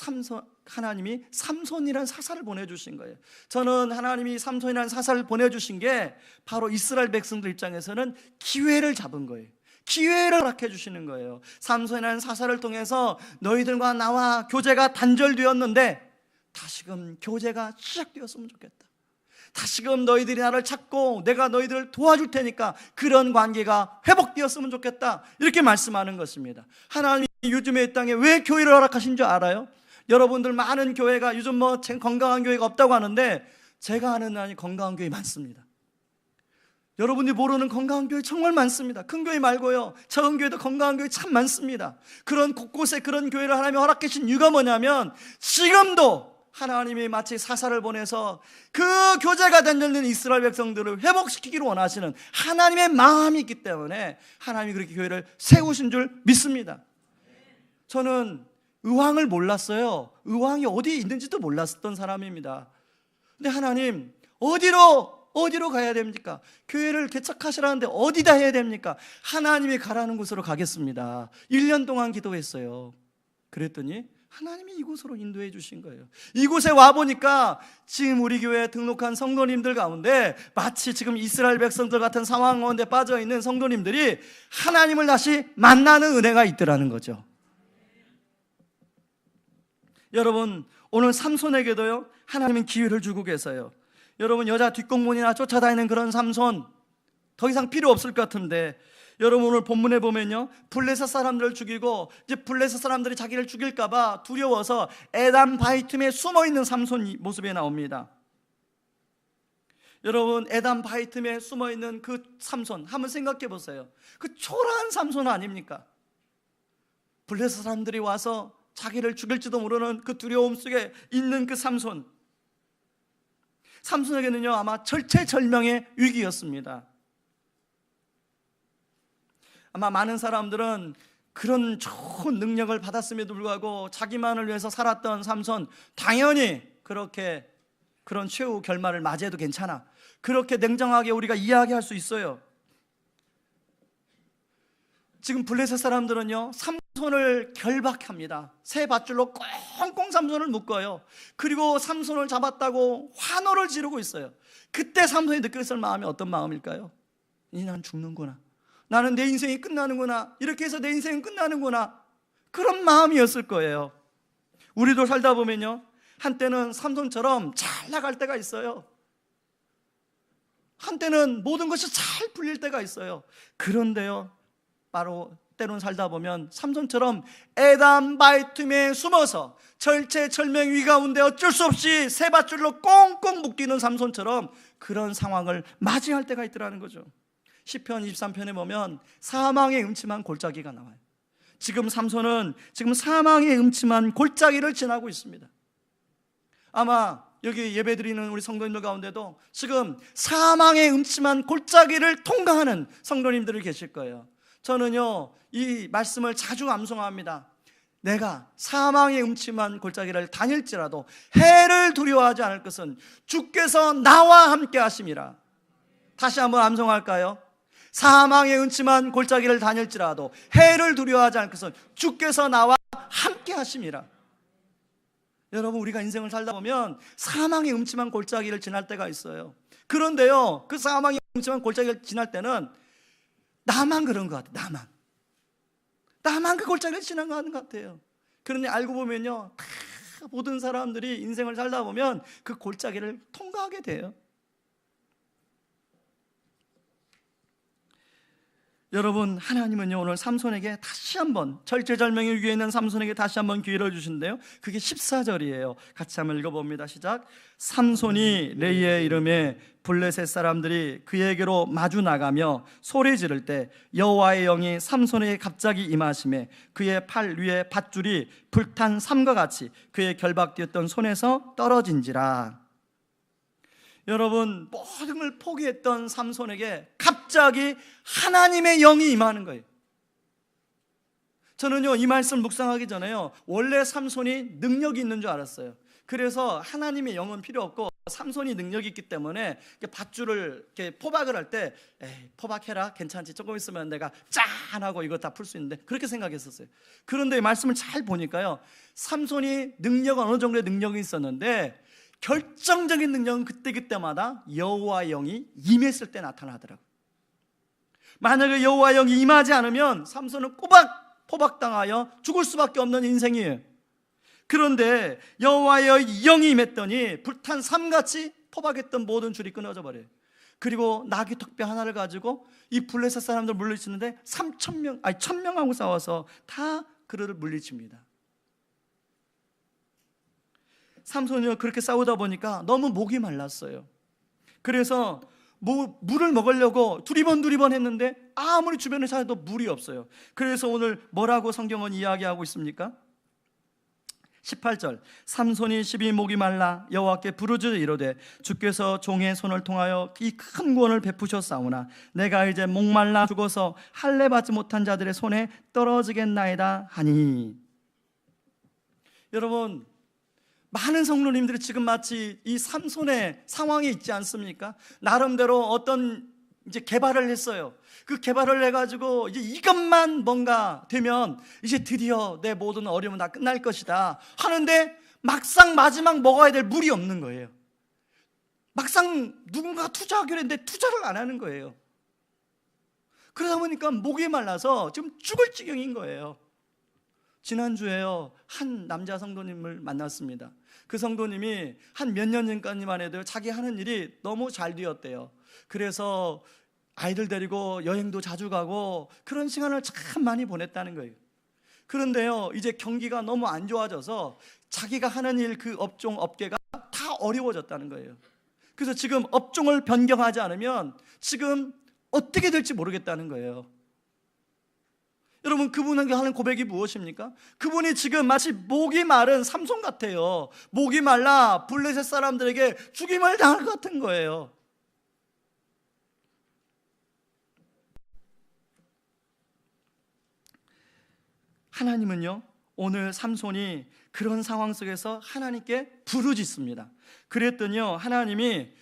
하나님이 삼손이라는 사사를 보내주신 거예요. 저는 하나님이 삼손이라는 사사를 보내주신 게 바로 이스라엘 백성들 입장에서는 기회를 잡은 거예요. 기회를 허락해 주시는 거예요. 삼손이라는 사사를 통해서 너희들과 나와 교제가 단절되었는데 다시금 교제가 시작되었으면 좋겠다. 다시금 너희들이 나를 찾고 내가 너희들을 도와줄 테니까 그런 관계가 회복되었으면 좋겠다, 이렇게 말씀하는 것입니다. 하나님이 요즘에 이 땅에 왜 교회를 허락하신 줄 알아요? 여러분들 많은 교회가 요즘 건강한 교회가 없다고 하는데 제가 아는 한이 건강한 교회 많습니다. 여러분들이 모르는 건강한 교회 정말 많습니다. 큰 교회 말고요, 작은 교회도 건강한 교회 참 많습니다. 그런 곳곳에 그런 교회를 하나님이 허락해 주신 이유가 뭐냐면 지금도 하나님이 마치 사사를 보내서 그 교제가 단절된 이스라엘 백성들을 회복시키기를 원하시는 하나님의 마음이 있기 때문에 하나님이 그렇게 교회를 세우신 줄 믿습니다. 저는 의왕을 몰랐어요. 의왕이 어디에 있는지도 몰랐던 사람입니다. 근데 하나님, 어디로 가야 됩니까? 교회를 개척하시라는데 어디다 해야 됩니까? 하나님이 가라는 곳으로 가겠습니다. 1년 동안 기도했어요. 그랬더니 하나님이 이곳으로 인도해 주신 거예요. 이곳에 와보니까 지금 우리 교회에 등록한 성도님들 가운데 마치 지금 이스라엘 백성들 같은 상황 가운데 빠져있는 성도님들이 하나님을 다시 만나는 은혜가 있더라는 거죠. 여러분, 오늘 삼손에게도요, 하나님은 기회를 주고 계세요. 여러분, 여자 뒷공문이나 쫓아다니는 그런 삼손 더 이상 필요 없을 것 같은데, 여러분 오늘 본문에 보면요, 블레셋 사람들을 죽이고 이제 블레셋 사람들이 자기를 죽일까봐 두려워서 에담 바이툼에 숨어있는 삼손 모습이 나옵니다. 여러분, 에단 바이틈에 숨어있는 그 삼손 한번 생각해 보세요. 그 초라한 삼손 아닙니까? 블레셋 사람들이 와서 자기를 죽일지도 모르는 그 두려움 속에 있는 그 삼손. 삼손에게는요 아마 절체절명의 위기였습니다. 아마 많은 사람들은 그런 좋은 능력을 받았음에도 불구하고 자기만을 위해서 살았던 삼손, 당연히 그렇게 그런 최후 결말을 맞이해도 괜찮아, 그렇게 냉정하게 우리가 이야기할 수 있어요. 지금 블레셋 사람들은요 삼손을 결박합니다. 새 밧줄로 꽁꽁 삼손을 묶어요. 그리고 삼손을 잡았다고 환호를 지르고 있어요. 그때 삼손이 느꼈을 마음이 어떤 마음일까요? 난 죽는구나, 나는 내 인생이 끝나는구나, 이렇게 해서 내 인생은 끝나는구나, 그런 마음이었을 거예요. 우리도 살다 보면요 한때는 삼손처럼 잘 나갈 때가 있어요. 한때는 모든 것이 잘 풀릴 때가 있어요. 그런데요 바로 때론 살다 보면 삼손처럼 에단 바이틈에 숨어서 절체절명 위 가운데 어쩔 수 없이 새 밧줄로 꽁꽁 묶이는 삼손처럼 그런 상황을 맞이할 때가 있더라는 거죠. 시편 23편에 보면 사망의 음침한 골짜기가 나와요. 지금 삼손은 지금 사망의 음침한 골짜기를 지나고 있습니다. 아마 여기 예배드리는 우리 성도님들 가운데도 지금 사망의 음침한 골짜기를 통과하는 성도님들이 계실 거예요. 저는요 이 말씀을 자주 암송합니다. 내가 사망의 음침한 골짜기를 다닐지라도 해를 두려워하지 않을 것은 주께서 나와 함께 하심이라. 다시 한번 암송할까요? 사망의 음침한 골짜기를 다닐지라도 해를 두려워하지 않을 것은 주께서 나와 함께 하심이라. 여러분, 우리가 인생을 살다 보면 사망의 음침한 골짜기를 지날 때가 있어요. 그런데요 그 사망의 음침한 골짜기를 지날 때는 나만 그런 것 같아요. 나만 그 골짜기를 지나가는 것 같아요. 그런데 알고 보면요 다 모든 사람들이 인생을 살다 보면 그 골짜기를 통과하게 돼요. 여러분, 하나님은요 오늘 삼손에게 다시 한번, 절체절명의 위기에 있는 삼손에게 다시 한번 기회를 주신대요. 그게 14절이에요 같이 한번 읽어봅니다. 시작. 삼손이 레이의 이름에 블레셋 사람들이 그에게로 마주 나가며 소리 지를 때 여호와의 영이 삼손에게 갑자기 임하심에 그의 팔 위에 밧줄이 불탄 삼과 같이 그의 결박되었던 손에서 떨어진지라. 여러분, 모든 걸 포기했던 삼손에게 갑자기 하나님의 영이 임하는 거예요. 저는요 이 말씀 묵상하기 전에요 원래 삼손이 능력이 있는 줄 알았어요. 그래서 하나님의 영은 필요 없고 삼손이 능력이 있기 때문에 밧줄을 이렇게 포박을 할 때 포박해라, 괜찮지, 조금 있으면 내가 짠 하고 이거 다 풀 수 있는데, 그렇게 생각했었어요. 그런데 이 말씀을 잘 보니까요 삼손이 능력은 어느 정도의 능력이 있었는데 결정적인 능력은 그때마다 여호와의 영이 임했을 때 나타나더라고요. 만약에 여호와의 영이 임하지 않으면 삼손은 꼬박 포박당하여 죽을 수밖에 없는 인생이에요. 그런데 여호와의 영이 임했더니 불탄 삼같이 포박했던 모든 줄이 끊어져 버려요. 그리고 나귀 턱뼈 하나를 가지고 이 블레셋 사람들 물리치는데 1,000명하고 싸워서 다 그를 물리칩니다. 삼손이 그렇게 싸우다 보니까 너무 목이 말랐어요. 그래서 물을 먹으려고 두리번 했는데 아무리 주변에 찾아도 물이 없어요. 그래서 오늘 뭐라고 성경은 이야기하고 있습니까? 18절. 삼손이 심히 목이 말라 여호와께 부르짖어 이르되 주께서 종의 손을 통하여 이 큰 구원을 베푸셨사오나 내가 이제 목말라 죽어서 할례 받지 못한 자들의 손에 떨어지겠나이다 하니. 여러분, 많은 성도님들이 지금 마치 이 삼손의 상황에 있지 않습니까? 나름대로 어떤 이제 개발을 했어요. 그 개발을 해가지고 이제 이것만 뭔가 되면 이제 드디어 내 모든 어려움은 다 끝날 것이다 하는데 막상 마지막 먹어야 될 물이 없는 거예요. 막상 누군가 투자하기로 했는데 투자를 안 하는 거예요. 그러다 보니까 목이 말라서 지금 죽을 지경인 거예요. 지난주에요 한 남자 성도님을 만났습니다. 그 성도님이 한 몇 년 전까지만 해도 자기 하는 일이 너무 잘 되었대요. 그래서 아이들 데리고 여행도 자주 가고 그런 시간을 참 많이 보냈다는 거예요. 그런데요 이제 경기가 너무 안 좋아져서 자기가 하는 일 그 업계가 다 어려워졌다는 거예요. 그래서 지금 업종을 변경하지 않으면 지금 어떻게 될지 모르겠다는 거예요. 여러분, 그분에게 하는 고백이 무엇입니까? 그분이 지금 마치 목이 마른 삼손 같아요. 목이 말라 블레셋 사람들에게 죽임을 당할 것 같은 거예요. 하나님은요, 오늘 삼손이 그런 상황 속에서 하나님께 부르짖습니다. 그랬더니요, 하나님이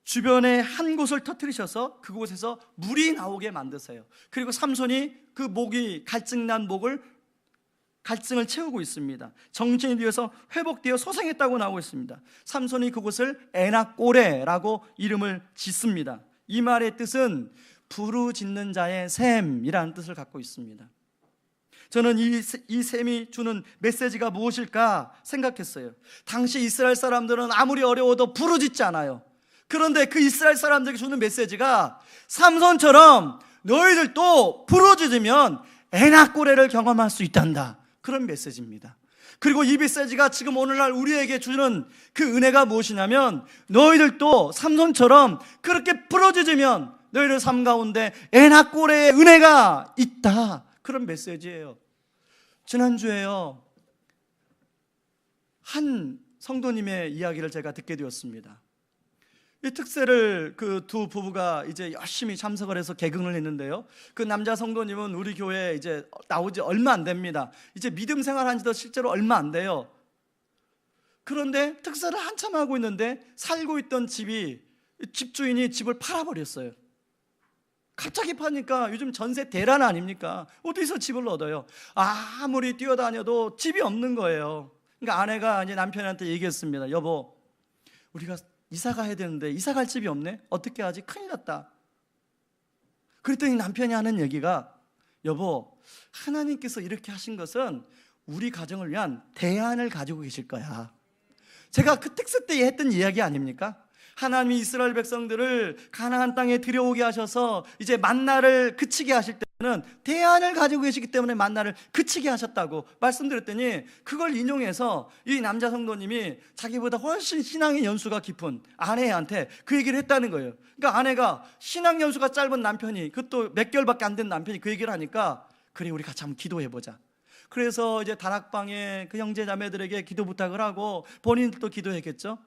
주변에 한 곳을 터뜨리셔서 그곳에서 물이 나오게 만드세요. 그리고 삼손이 그 목이 갈증난 갈증을 채우고 있습니다. 정신이 되어서 회복되어 소생했다고 나오고 있습니다. 삼손이 그곳을 에낙고레라고 이름을 짓습니다. 이 말의 뜻은 부르짖는 자의 샘이라는 뜻을 갖고 있습니다. 저는 이 샘이 주는 메시지가 무엇일까 생각했어요. 당시 이스라엘 사람들은 아무리 어려워도 부르짖지 않아요. 그런데 그 이스라엘 사람들에게 주는 메시지가 삼손처럼 너희들도 부르짖으면 에낙고레를 경험할 수 있단다, 그런 메시지입니다. 그리고 이 메시지가 지금 오늘날 우리에게 주는 그 은혜가 무엇이냐면, 너희들도 삼손처럼 그렇게 부르짖으면 너희들 삶 가운데 에낙고레의 은혜가 있다, 그런 메시지예요. 지난주에요, 한 성도님의 이야기를 제가 듣게 되었습니다. 이 특세를 그 두 부부가 이제 열심히 참석을 해서 개근을 했는데요, 그 남자 성도님은 우리 교회에 이제 나오지 얼마 안 됩니다. 이제 믿음 생활한 지도 실제로 얼마 안 돼요. 그런데 특세를 한참 하고 있는데 살고 있던 집주인이 집을 팔아버렸어요. 갑자기 파니까 요즘 전세 대란 아닙니까? 어디서 집을 얻어요? 아무리 뛰어다녀도 집이 없는 거예요. 그러니까 아내가 이제 남편한테 얘기했습니다. 여보, 우리가 이사 가야 되는데 이사 갈 집이 없네? 어떻게 하지? 큰일 났다. 그랬더니 남편이 하는 얘기가, 여보, 하나님께서 이렇게 하신 것은 우리 가정을 위한 대안을 가지고 계실 거야. 제가 그 특세 때 했던 이야기 아닙니까? 하나님이 이스라엘 백성들을 가나안 땅에 들여오게 하셔서 이제 만나를 그치게 하실 때는 대안을 가지고 계시기 때문에 만나를 그치게 하셨다고 말씀드렸더니, 그걸 인용해서 이 남자 성도님이 자기보다 훨씬 신앙의 연수가 깊은 아내한테 그 얘기를 했다는 거예요. 그러니까 아내가 신앙 연수가 짧은 남편이, 그것도 몇 개월밖에 안 된 남편이 그 얘기를 하니까, 그래, 우리 같이 한번 기도해보자. 그래서 이제 다락방에 그 형제 자매들에게 기도 부탁을 하고 본인들도 기도했겠죠.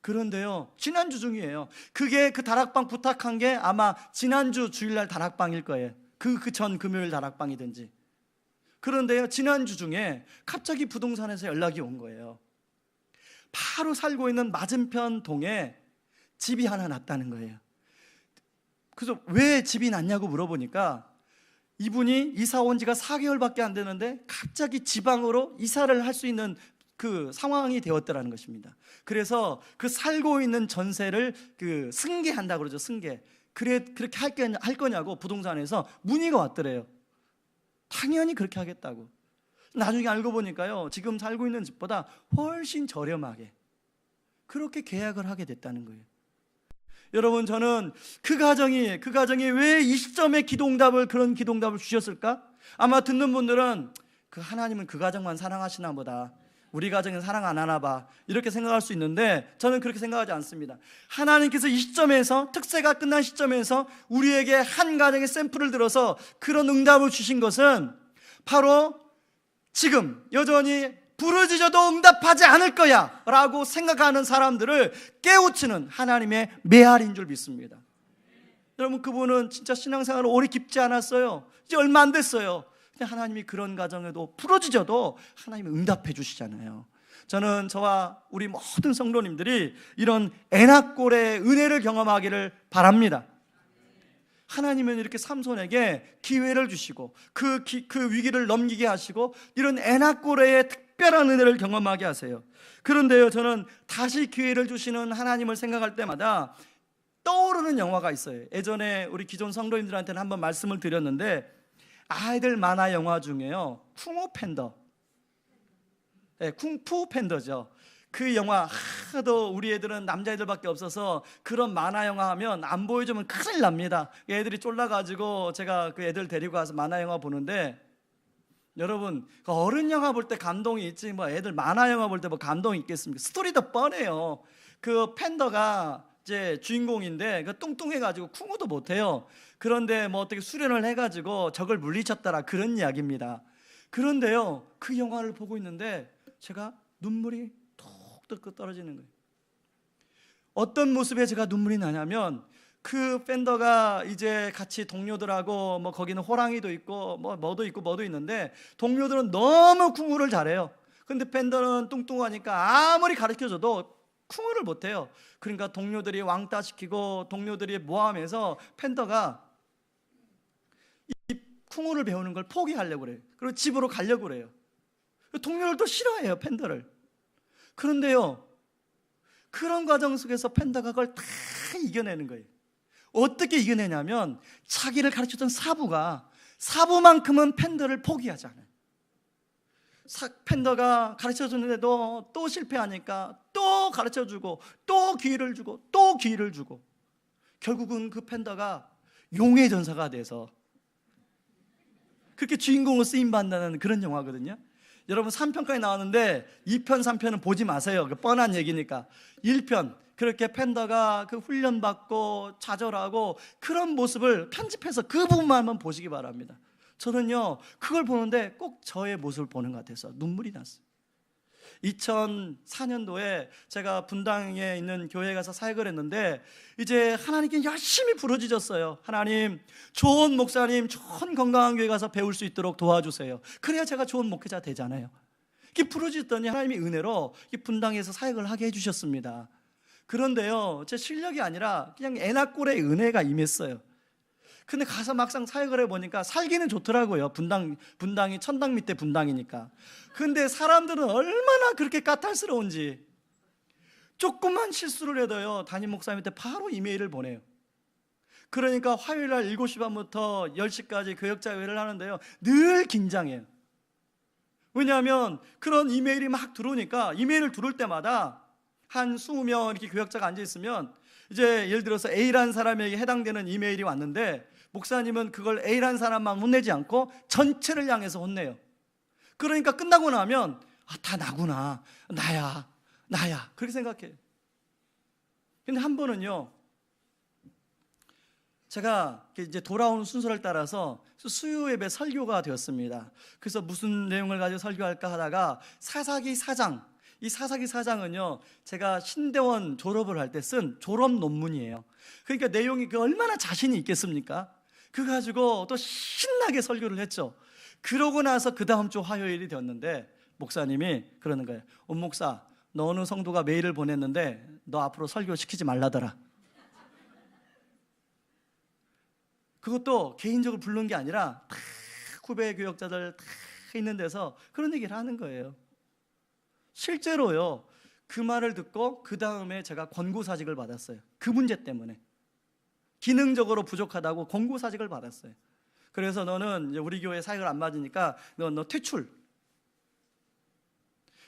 그런데요, 지난주 중이에요. 그게 그 다락방 부탁한 게 아마 지난주 주일날 다락방일 거예요. 그 전 금요일 다락방이든지. 그런데요, 지난주 중에 갑자기 부동산에서 연락이 온 거예요. 바로 살고 있는 맞은편 동에 집이 하나 났다는 거예요. 그래서 왜 집이 났냐고 물어보니까, 이분이 이사 온 지가 4개월밖에 안 되는데 갑자기 지방으로 이사를 할 수 있는 그 상황이 되었다라는 것입니다. 그래서 그 살고 있는 전세를 그 승계한다고 그러죠. 승계. 그렇게 할 거냐고 부동산에서 문의가 왔더래요. 당연히 그렇게 하겠다고. 나중에 알고 보니까요, 지금 살고 있는 집보다 훨씬 저렴하게 그렇게 계약을 하게 됐다는 거예요. 여러분, 저는 그 가정이 왜 이 시점에 그런 기도응답을 주셨을까? 아마 듣는 분들은 그 하나님은 그 가정만 사랑하시나 보다, 우리 가정은 사랑 안 하나 봐, 이렇게 생각할 수 있는데, 저는 그렇게 생각하지 않습니다. 하나님께서 이 시점에서, 특세가 끝난 시점에서 우리에게 한 가정의 샘플을 들어서 그런 응답을 주신 것은 바로 지금 여전히 부르짖어도 응답하지 않을 거야 라고 생각하는 사람들을 깨우치는 하나님의 메아리인 줄 믿습니다. 여러분, 그분은 진짜 신앙생활을 오래 깊지 않았어요. 이제 얼마 안 됐어요. 근데 하나님이 그런 가정에도 부르짖어도 하나님이 응답해 주시잖아요. 저는 저와 우리 모든 성도님들이 이런 에낙고레의 은혜를 경험하기를 바랍니다. 하나님은 이렇게 삼손에게 기회를 주시고 그 위기를 넘기게 하시고 이런 에낙고레의 특별한 은혜를 경험하게 하세요. 그런데요, 저는 다시 기회를 주시는 하나님을 생각할 때마다 떠오르는 영화가 있어요. 예전에 우리 기존 성도님들한테는 한번 말씀을 드렸는데, 아이들 만화 영화 중에요, 쿵푸 팬더, 쿵푸 팬더죠. 그 영화 하도 우리 애들은 남자애들밖에 없어서 그런 만화 영화 하면 안 보여주면 큰일 납니다. 애들이 쫄라가지고 제가 그 애들 데리고 가서 만화 영화 보는데, 여러분, 어른 영화 볼 때 감동이 있지 뭐 애들 만화 영화 볼 때 뭐 감동이 있겠습니까? 스토리도 뻔해요. 그 팬더가 이제 주인공인데 그 뚱뚱해가지고 쿵어도 못해요. 그런데 뭐 어떻게 수련을 해가지고 적을 물리쳤더라, 그런 이야기입니다. 그런데요, 그 영화를 보고 있는데 제가 눈물이 톡 떨어지는 거예요. 어떤 모습에 제가 눈물이 나냐면, 그 팬더가 이제 같이 동료들하고 뭐 거기는 호랑이도 있고 뭐도 있고 뭐도 있는데, 동료들은 너무 쿵우를 잘해요. 근데 팬더는 뚱뚱하니까 아무리 가르쳐줘도 쿵우를 못해요. 그러니까 동료들이 왕따시키고 동료들이 모함해서 팬더가 이 쿵우를 배우는 걸 포기하려고 그래요. 그리고 집으로 가려고 그래요. 동료들도 싫어해요, 팬더를. 그런데요, 그런 과정 속에서 팬더가 그걸 다 이겨내는 거예요. 어떻게 이겨내냐면, 자기를 가르쳤던 사부만큼은 팬더를 포기하지 않아요. 팬더가 가르쳐주는데도 또 실패하니까 또 가르쳐주고 또 기회를 주고 또 기회를 주고, 결국은 그 팬더가 용의 전사가 돼서 그렇게 주인공으로 쓰임받는 그런 영화거든요. 여러분 3편까지 나왔는데 2편, 3편은 보지 마세요. 뻔한 얘기니까. 1편, 그렇게 팬더가 그 훈련받고 좌절하고 그런 모습을 편집해서 그 부분만 한번 보시기 바랍니다. 저는요, 그걸 보는데 꼭 저의 모습을 보는 것 같아서 눈물이 났어요. 2004년도에 제가 분당에 있는 교회에 가서 사역을 했는데, 이제 하나님께 열심히 부르짖었어요. 하나님, 좋은 목사님, 좋은 건강한 교회 가서 배울 수 있도록 도와주세요. 그래야 제가 좋은 목회자 되잖아요. 이렇게 부르짖더니 하나님이 은혜로 분당에서 사역을 하게 해주셨습니다. 그런데요, 제 실력이 아니라 그냥 애나꼴의 은혜가 임했어요. 근데 가서 막상 사역을 해보니까 살기는 좋더라고요. 분당이 천당 밑에 분당이니까. 근데 사람들은 얼마나 그렇게 까탈스러운지, 조금만 실수를 해도요, 담임 목사님한테 바로 이메일을 보내요. 그러니까 화요일날 7시 반부터 10시까지 교역자회를 하는데요, 늘 긴장해요. 왜냐하면 그런 이메일이 막 들어오니까, 이메일을 들을 때마다 한 20명 이렇게 교역자가 앉아있으면, 이제 예를 들어서 A라는 사람에게 해당되는 이메일이 왔는데, 목사님은 그걸 A라는 사람만 혼내지 않고 전체를 향해서 혼내요. 그러니까 끝나고 나면 다 나구나, 나야 그렇게 생각해요. 근데 한 번은요, 제가 이제 돌아오는 순서를 따라서 수요 예배 설교가 되었습니다. 그래서 무슨 내용을 가지고 설교할까 하다가 사사기 4장, 이 사사기 4장은요, 제가 신대원 졸업을 할 때 쓴 졸업 논문이에요. 그러니까 내용이 얼마나 자신이 있겠습니까? 그거 가지고 또 신나게 설교를 했죠. 그러고 나서 그 다음 주 화요일이 되었는데, 목사님이 그러는 거예요. 목사, 너 어느 성도가 메일을 보냈는데 너 앞으로 설교시키지 말라더라. 그것도 개인적으로 부른 게 아니라 다 후배 교역자들 다 있는 데서 그런 얘기를 하는 거예요. 실제로요, 그 말을 듣고 그 다음에 제가 권고사직을 받았어요. 그 문제 때문에 기능적으로 부족하다고 권고사직을 받았어요. 그래서 너는 이제 우리 교회 사역을 안 맞으니까 너 퇴출.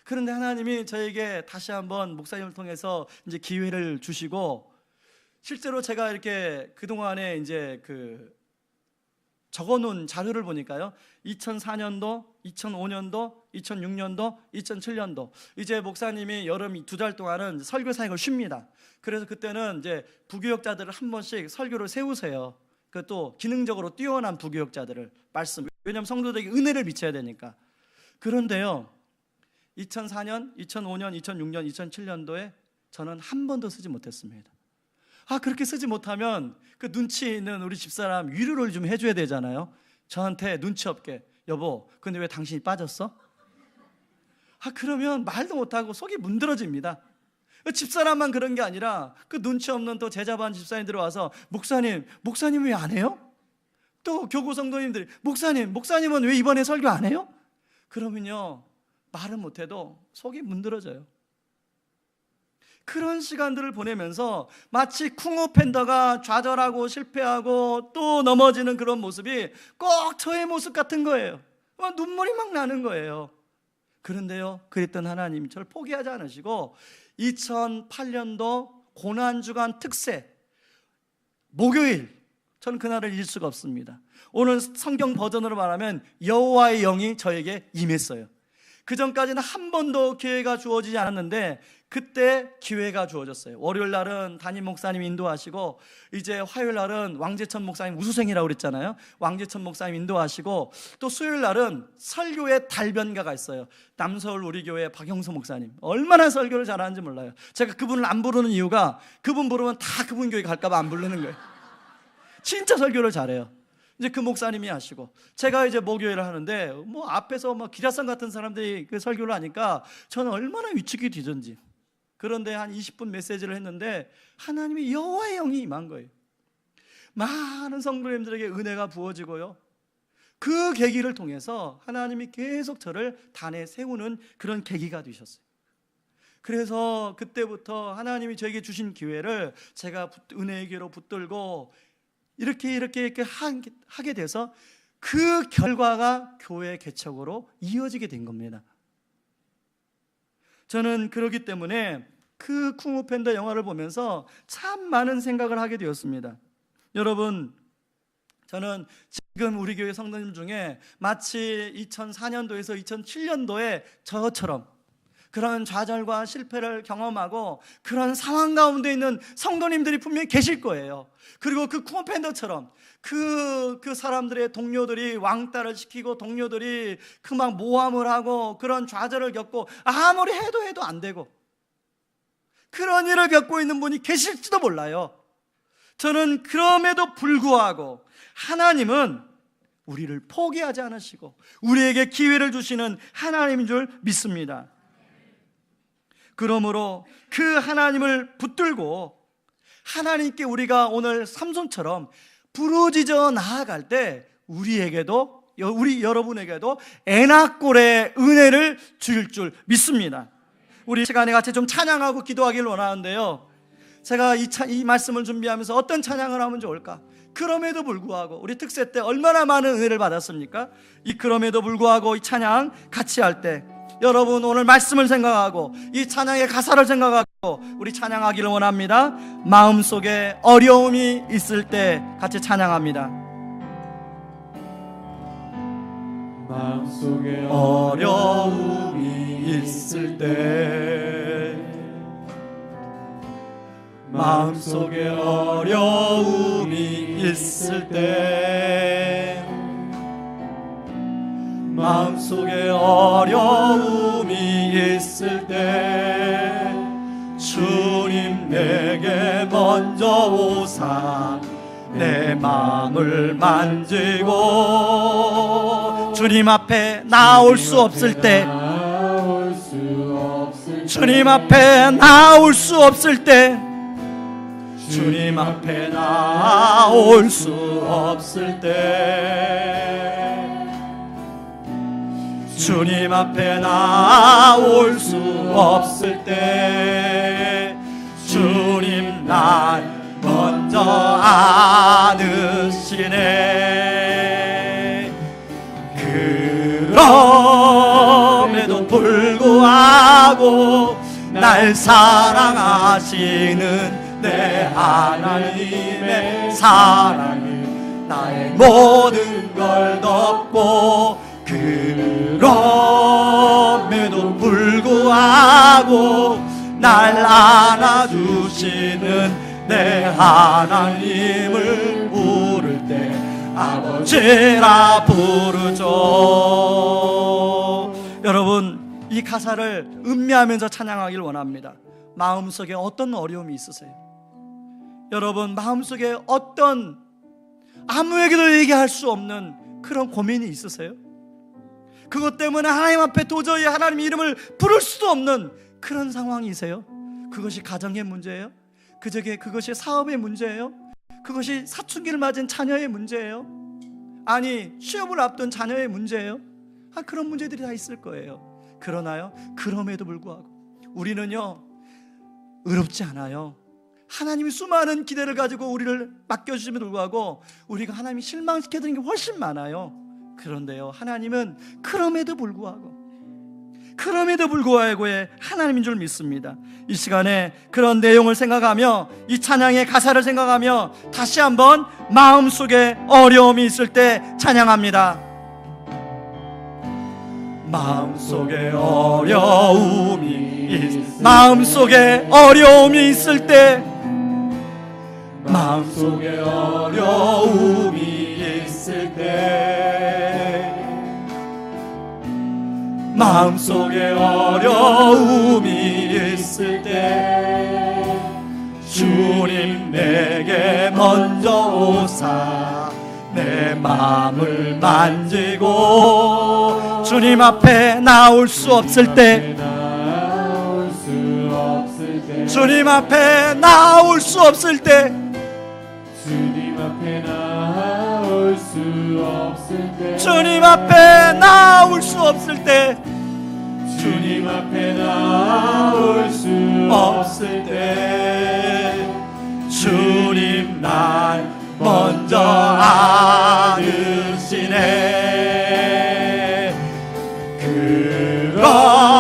그런데 하나님이 저에게 다시 한번 목사님을 통해서 이제 기회를 주시고, 실제로 제가 이렇게 그동안에 이제 적어놓은 자료를 보니까요, 2004년도, 2005년도, 2006년도, 2007년도 이제 목사님이 여름 2달 동안은 설교 사역을 쉽니다. 그래서 그때는 이제 부교역자들을 한 번씩 설교를 세우세요. 또 기능적으로 뛰어난 부교역자들을 왜냐하면 성도들에게 은혜를 미쳐야 되니까. 그런데요, 2004년, 2005년, 2006년, 2007년도에 저는 한 번도 쓰지 못했습니다. 그렇게 쓰지 못하면 그 눈치 있는 우리 집사람 위로를 좀 해줘야 되잖아요. 저한테 눈치 없게, 여보, 근데 왜 당신이 빠졌어? 그러면 말도 못하고 속이 문드러집니다. 집사람만 그런 게 아니라 그 눈치 없는 또 제자반 집사님들이 와서, 목사님 왜 안 해요? 또 교구 성도님들이, 목사님은 왜 이번에 설교 안 해요? 그러면요, 말은 못해도 속이 문드러져요. 그런 시간들을 보내면서 마치 쿵우 팬더가 좌절하고 실패하고 또 넘어지는 그런 모습이 꼭 저의 모습 같은 거예요. 눈물이 막 나는 거예요. 그런데요, 그랬던 하나님 저를 포기하지 않으시고 2008년도 고난주간 특세 목요일, 저는 그날을 잊을 수가 없습니다. 오늘 성경 버전으로 말하면 여호와의 영이 저에게 임했어요. 그 전까지는 한 번도 기회가 주어지지 않았는데, 그때 기회가 주어졌어요. 월요일 날은 담임 목사님 인도하시고, 이제 화요일 날은 왕재천 목사님 우수생이라고 그랬잖아요. 왕재천 목사님 인도하시고, 또 수요일 날은 설교의 달변가가 있어요. 남서울 우리 교회 박영수 목사님, 얼마나 설교를 잘하는지 몰라요. 제가 그분을 안 부르는 이유가, 그분 부르면 다 그분 교회 갈까 봐 안 부르는 거예요. 진짜 설교를 잘해요. 이제 그 목사님이 하시고, 제가 이제 목요일을 하는데 뭐 앞에서 막 기라성 같은 사람들이 그 설교를 하니까 저는 얼마나 위축이 되던지. 그런데 한 20분 메시지를 했는데 하나님이 여호와의 영이 임한 거예요. 많은 성도님들에게 은혜가 부어지고요, 그 계기를 통해서 하나님이 계속 저를 단에 세우는 그런 계기가 되셨어요. 그래서 그때부터 하나님이 저에게 주신 기회를 제가 은혜의 기회로 붙들고 이렇게 하게 돼서 그 결과가 교회 개척으로 이어지게 된 겁니다. 저는 그렇기 때문에 그 쿵우 팬더 영화를 보면서 참 많은 생각을 하게 되었습니다. 여러분, 저는 지금 우리 교회 성도님 중에 마치 2004년도에서 2007년도에 저처럼 그런 좌절과 실패를 경험하고 그런 상황 가운데 있는 성도님들이 분명히 계실 거예요. 그리고 그 쿵우 팬더처럼 그 사람들의 동료들이 왕따를 시키고, 동료들이 그 막 모함을 하고 그런 좌절을 겪고 아무리 해도 안 되고 그런 일을 겪고 있는 분이 계실지도 몰라요. 저는 그럼에도 불구하고 하나님은 우리를 포기하지 않으시고 우리에게 기회를 주시는 하나님인 줄 믿습니다. 그러므로 그 하나님을 붙들고 하나님께 우리가 오늘 삼손처럼 부르짖어 나아갈 때 우리에게도, 우리 여러분에게도 애낙골의 은혜를 주실 줄 믿습니다. 우리 시간에 같이 좀 찬양하고 기도하길 원하는데요, 제가 이 말씀을 준비하면서 어떤 찬양을 하면 좋을까? 그럼에도 불구하고, 우리 특세 때 얼마나 많은 은혜를 받았습니까? 이 그럼에도 불구하고 이 찬양 같이 할 때 여러분 오늘 말씀을 생각하고 이 찬양의 가사를 생각하고 우리 찬양하기를 원합니다. 마음속에 어려움이 있을 때 같이 찬양합니다. 마음속에 어려움이 있을 때, 마음속에 어려움이 있을 때, 마음속에 어려움이 있을 때 주님 내게 먼저 오사 내 마음을 만지고, 주님 앞에 나올 수 없을 때, 주님 앞에 나올 수 없을 때, 주님 앞에 나올 수 없을 때, 주님 앞에 나올 수 없을 때 주님 날 먼저 안으시네. 그럼에도 불구하고 날 사랑하시는 내 하나님의 사랑이 나의 모든 걸 덮고, 그럼에도 불구하고 날 안아주시는 내 하나님을 부를 때 아버지라 부르죠. 여러분, 이 가사를 음미하면서 찬양하길 원합니다. 마음속에 어떤 어려움이 있으세요? 여러분, 마음속에 어떤 아무에게도 얘기할 수 없는 그런 고민이 있으세요? 그것 때문에 하나님 앞에 도저히 하나님 이름을 부를 수도 없는 그런 상황이세요? 그것이 가정의 문제예요? 그것이 사업의 문제예요? 그것이 사춘기를 맞은 자녀의 문제예요? 아니, 취업을 앞둔 자녀의 문제예요? 그런 문제들이 다 있을 거예요. 그러나요, 그럼에도 불구하고 우리는요, 의롭지 않아요. 하나님이 수많은 기대를 가지고 우리를 맡겨주심에도 불구하고 우리가 하나님이 실망시켜드린 게 훨씬 많아요. 그런데요, 하나님은 그럼에도 불구하고의 하나님인 줄 믿습니다. 이 시간에 그런 내용을 생각하며 이 찬양의 가사를 생각하며 다시 한번 마음속에 어려움이 있을 때 찬양합니다. 마음속에 어려움이 있을 때 마음속에 어려움이 있을 때 마음속에 어려움이 있을 때 주님 내게 먼저 오사 내 마음을 만지고 주님 앞에 나올 수 없을 때 주님 앞에 나올 수 없을 때 주님 앞에 나올 수 없을 때 주님 앞에 나올 수 없을 때 주님 앞에 나올 수 없을 때 주님 날 먼저 아시네.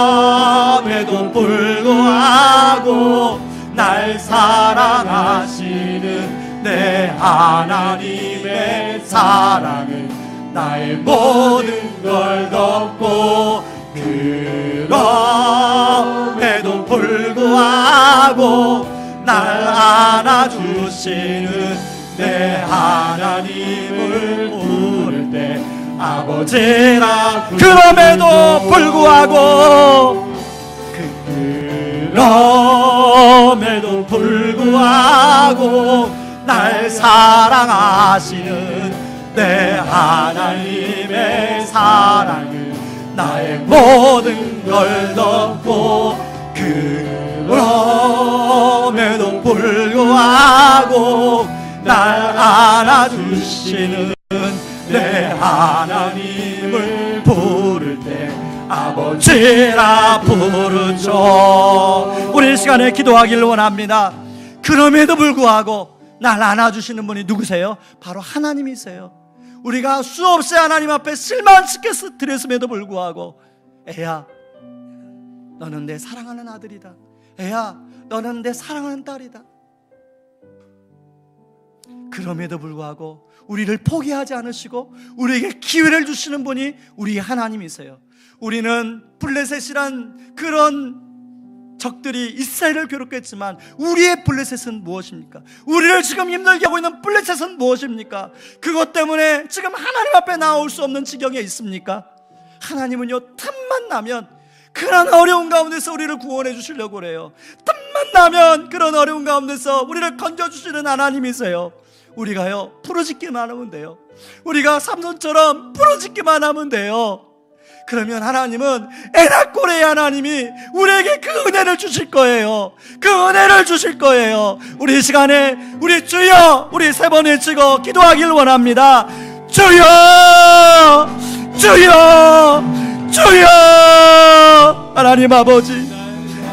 그럼에도 불구하고 날 사랑하시는 내 하나님의 사랑은 나의 모든 걸 덮고 그럼에도 불구하고 날 안아주시는 내 하나님을 부를 때 아버지라 그럼에도 불구하고 날 사랑하시는 내 하나님의 사랑은 나의 모든 걸 덮고 그럼에도 불구하고 날 안아주시는 내 하나님을 부를 때 아버지라 부르죠. 우리 이 시간에 기도하기를 원합니다. 그럼에도 불구하고 날 안아주시는 분이 누구세요? 바로 하나님이세요. 우리가 수없이 하나님 앞에 실망시켜 드렸음에도 불구하고 애야 너는 내 사랑하는 아들이다. 애야 너는 내 사랑하는 딸이다. 그럼에도 불구하고 우리를 포기하지 않으시고 우리에게 기회를 주시는 분이 우리 하나님이세요. 우리는 블레셋이란 그런 적들이 이스라엘을 괴롭겠지만 우리의 블레셋은 무엇입니까? 우리를 지금 힘들게 하고 있는 블레셋은 무엇입니까? 그것 때문에 지금 하나님 앞에 나올 수 없는 지경에 있습니까? 하나님은요 틈만 나면 그런 어려운 가운데서 우리를 구원해 주시려고 그래요. 틈만 나면 그런 어려운 가운데서 우리를 건져주시는 하나님이세요. 우리가요 부르짖기만 하면 돼요. 우리가 삼손처럼 부르짖기만 하면 돼요. 그러면 하나님은 에나꼴의 하나님이 우리에게 그 은혜를 주실 거예요. 그 은혜를 주실 거예요. 우리 이 시간에 우리 주여 우리 세 번 외치고 기도하기를 원합니다. 주여 주여 주여. 하나님 아버지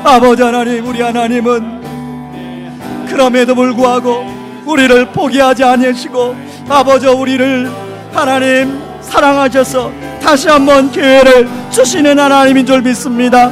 하나님, 우리 하나님은 그럼에도 불구하고 우리를 포기하지 아니하시고 아버지 우리를 하나님 사랑하셔서 다시 한번 기회를 주시는 하나님인 줄 믿습니다.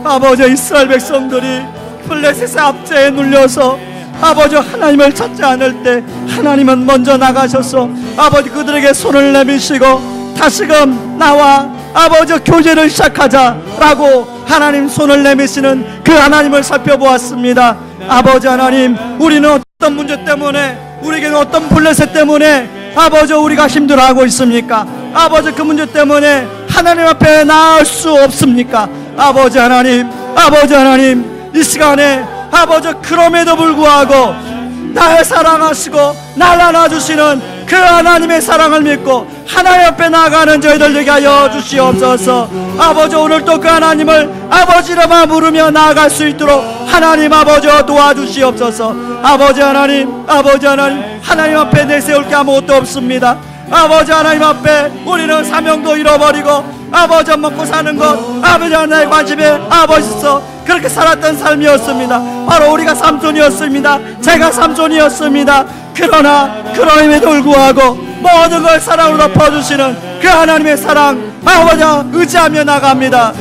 아버지 이스라엘 백성들이 블레셋의 압제에 눌려서 아버지 하나님을 찾지 않을 때 하나님은 먼저 나가셔서 아버지 그들에게 손을 내미시고 다시금 나와 아버지 교제를 시작하자라고 하나님 손을 내미시는 그 하나님을 살펴보았습니다. 아버지 하나님 우리는 어떤 문제 때문에 우리에게는 어떤 블레셋 때문에 아버지 우리가 힘들어하고 있습니까? 아버지 그 문제 때문에 하나님 앞에 나올 수 없습니까? 아버지 하나님 이 시간에 아버지 그럼에도 불구하고 날 사랑하시고 날 안아주시는 그 하나님의 사랑을 믿고 하나님 앞에 나가는 저희들 되게 하여 주시옵소서. 아버지 오늘도 그 하나님을 아버지라만 부르며 나아갈 수 있도록 하나님 아버지 도와주시옵소서. 아버지 하나님 하나님 앞에 내세울 게 아무것도 없습니다. 아버지 하나님 앞에 우리는 사명도 잃어버리고 아버지 먹고 사는 것 아버지 하나님의 관심에 아버지서 그렇게 살았던 삶이었습니다. 바로 우리가 삼손이었습니다. 제가 삼손이었습니다. 그러나 그럼에도 불구하고 모든 걸 사랑으로 덮어주시는 그 하나님의 사랑 아버지 의지하며 나갑니다.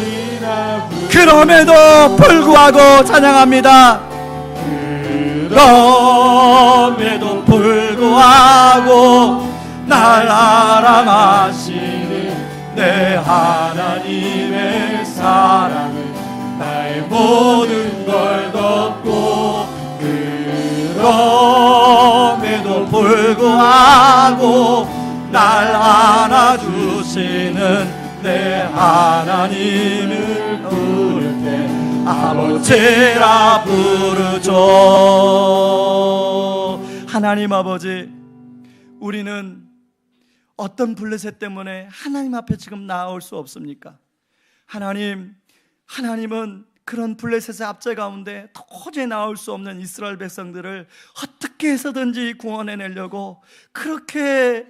그럼에도 불구하고 찬양합니다. 그럼에도 불구하고 날 사랑하시는 내 하나님의 사랑은 나의 모든 걸 덮고 그럼에도 불구하고 날 안아주시는 내 하나님을 부를 때 아버지라 부르죠. 하나님 아버지, 우리는 어떤 블레셋 때문에 하나님 앞에 지금 나아올 수 없습니까? 하나님은 그런 블레셋의 압제 가운데 도저히 나올 수 없는 이스라엘 백성들을 어떻게 해서든지 구원해내려고 그렇게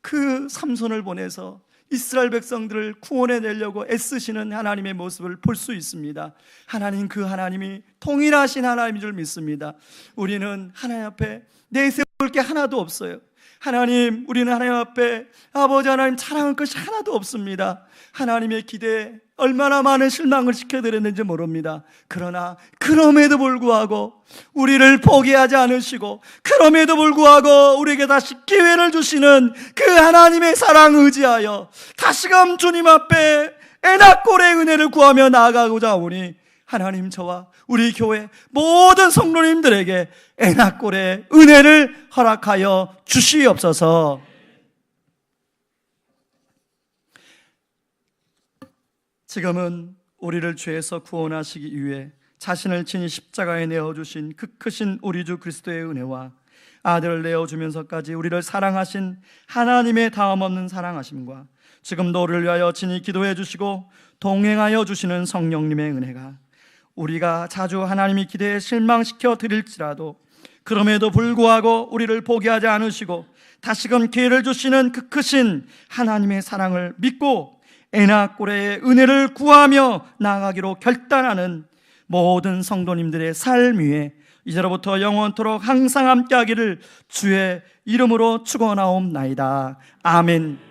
그 삼손을 보내서 이스라엘 백성들을 구원해내려고 애쓰시는 하나님의 모습을 볼 수 있습니다. 하나님, 그 하나님이 통일하신 하나님인 줄 믿습니다. 우리는 하나님 앞에 내세울 게 하나도 없어요. 하나님, 우리는 하나님 앞에 아버지 하나님 자랑할 것이 하나도 없습니다. 하나님의 기대에 얼마나 많은 실망을 시켜드렸는지 모릅니다. 그러나 그럼에도 불구하고 우리를 포기하지 않으시고, 그럼에도 불구하고 우리에게 다시 기회를 주시는 그 하나님의 사랑 의지하여 다시금 주님 앞에 애낙골의 은혜를 구하며 나아가고자 하오니, 하나님, 저와 우리 교회 모든 성도님들에게 애낙골의 은혜를 허락하여 주시옵소서. 지금은 우리를 죄에서 구원하시기 위해 자신을 친히 십자가에 내어주신 그 크신 우리 주 그리스도의 은혜와 아들을 내어주면서까지 우리를 사랑하신 하나님의 다음없는 사랑하심과 지금도 우리를 위하여 친히 기도해 주시고 동행하여 주시는 성령님의 은혜가 우리가 자주 하나님의 기대에 실망시켜 드릴지라도 그럼에도 불구하고 우리를 포기하지 않으시고 다시금 기회를 주시는 그 크신 하나님의 사랑을 믿고 애낙골의 은혜를 구하며 나아가기로 결단하는 모든 성도님들의 삶 위에 이제로부터 영원토록 항상 함께하기를 주의 이름으로 축원하옵나이다. 아멘.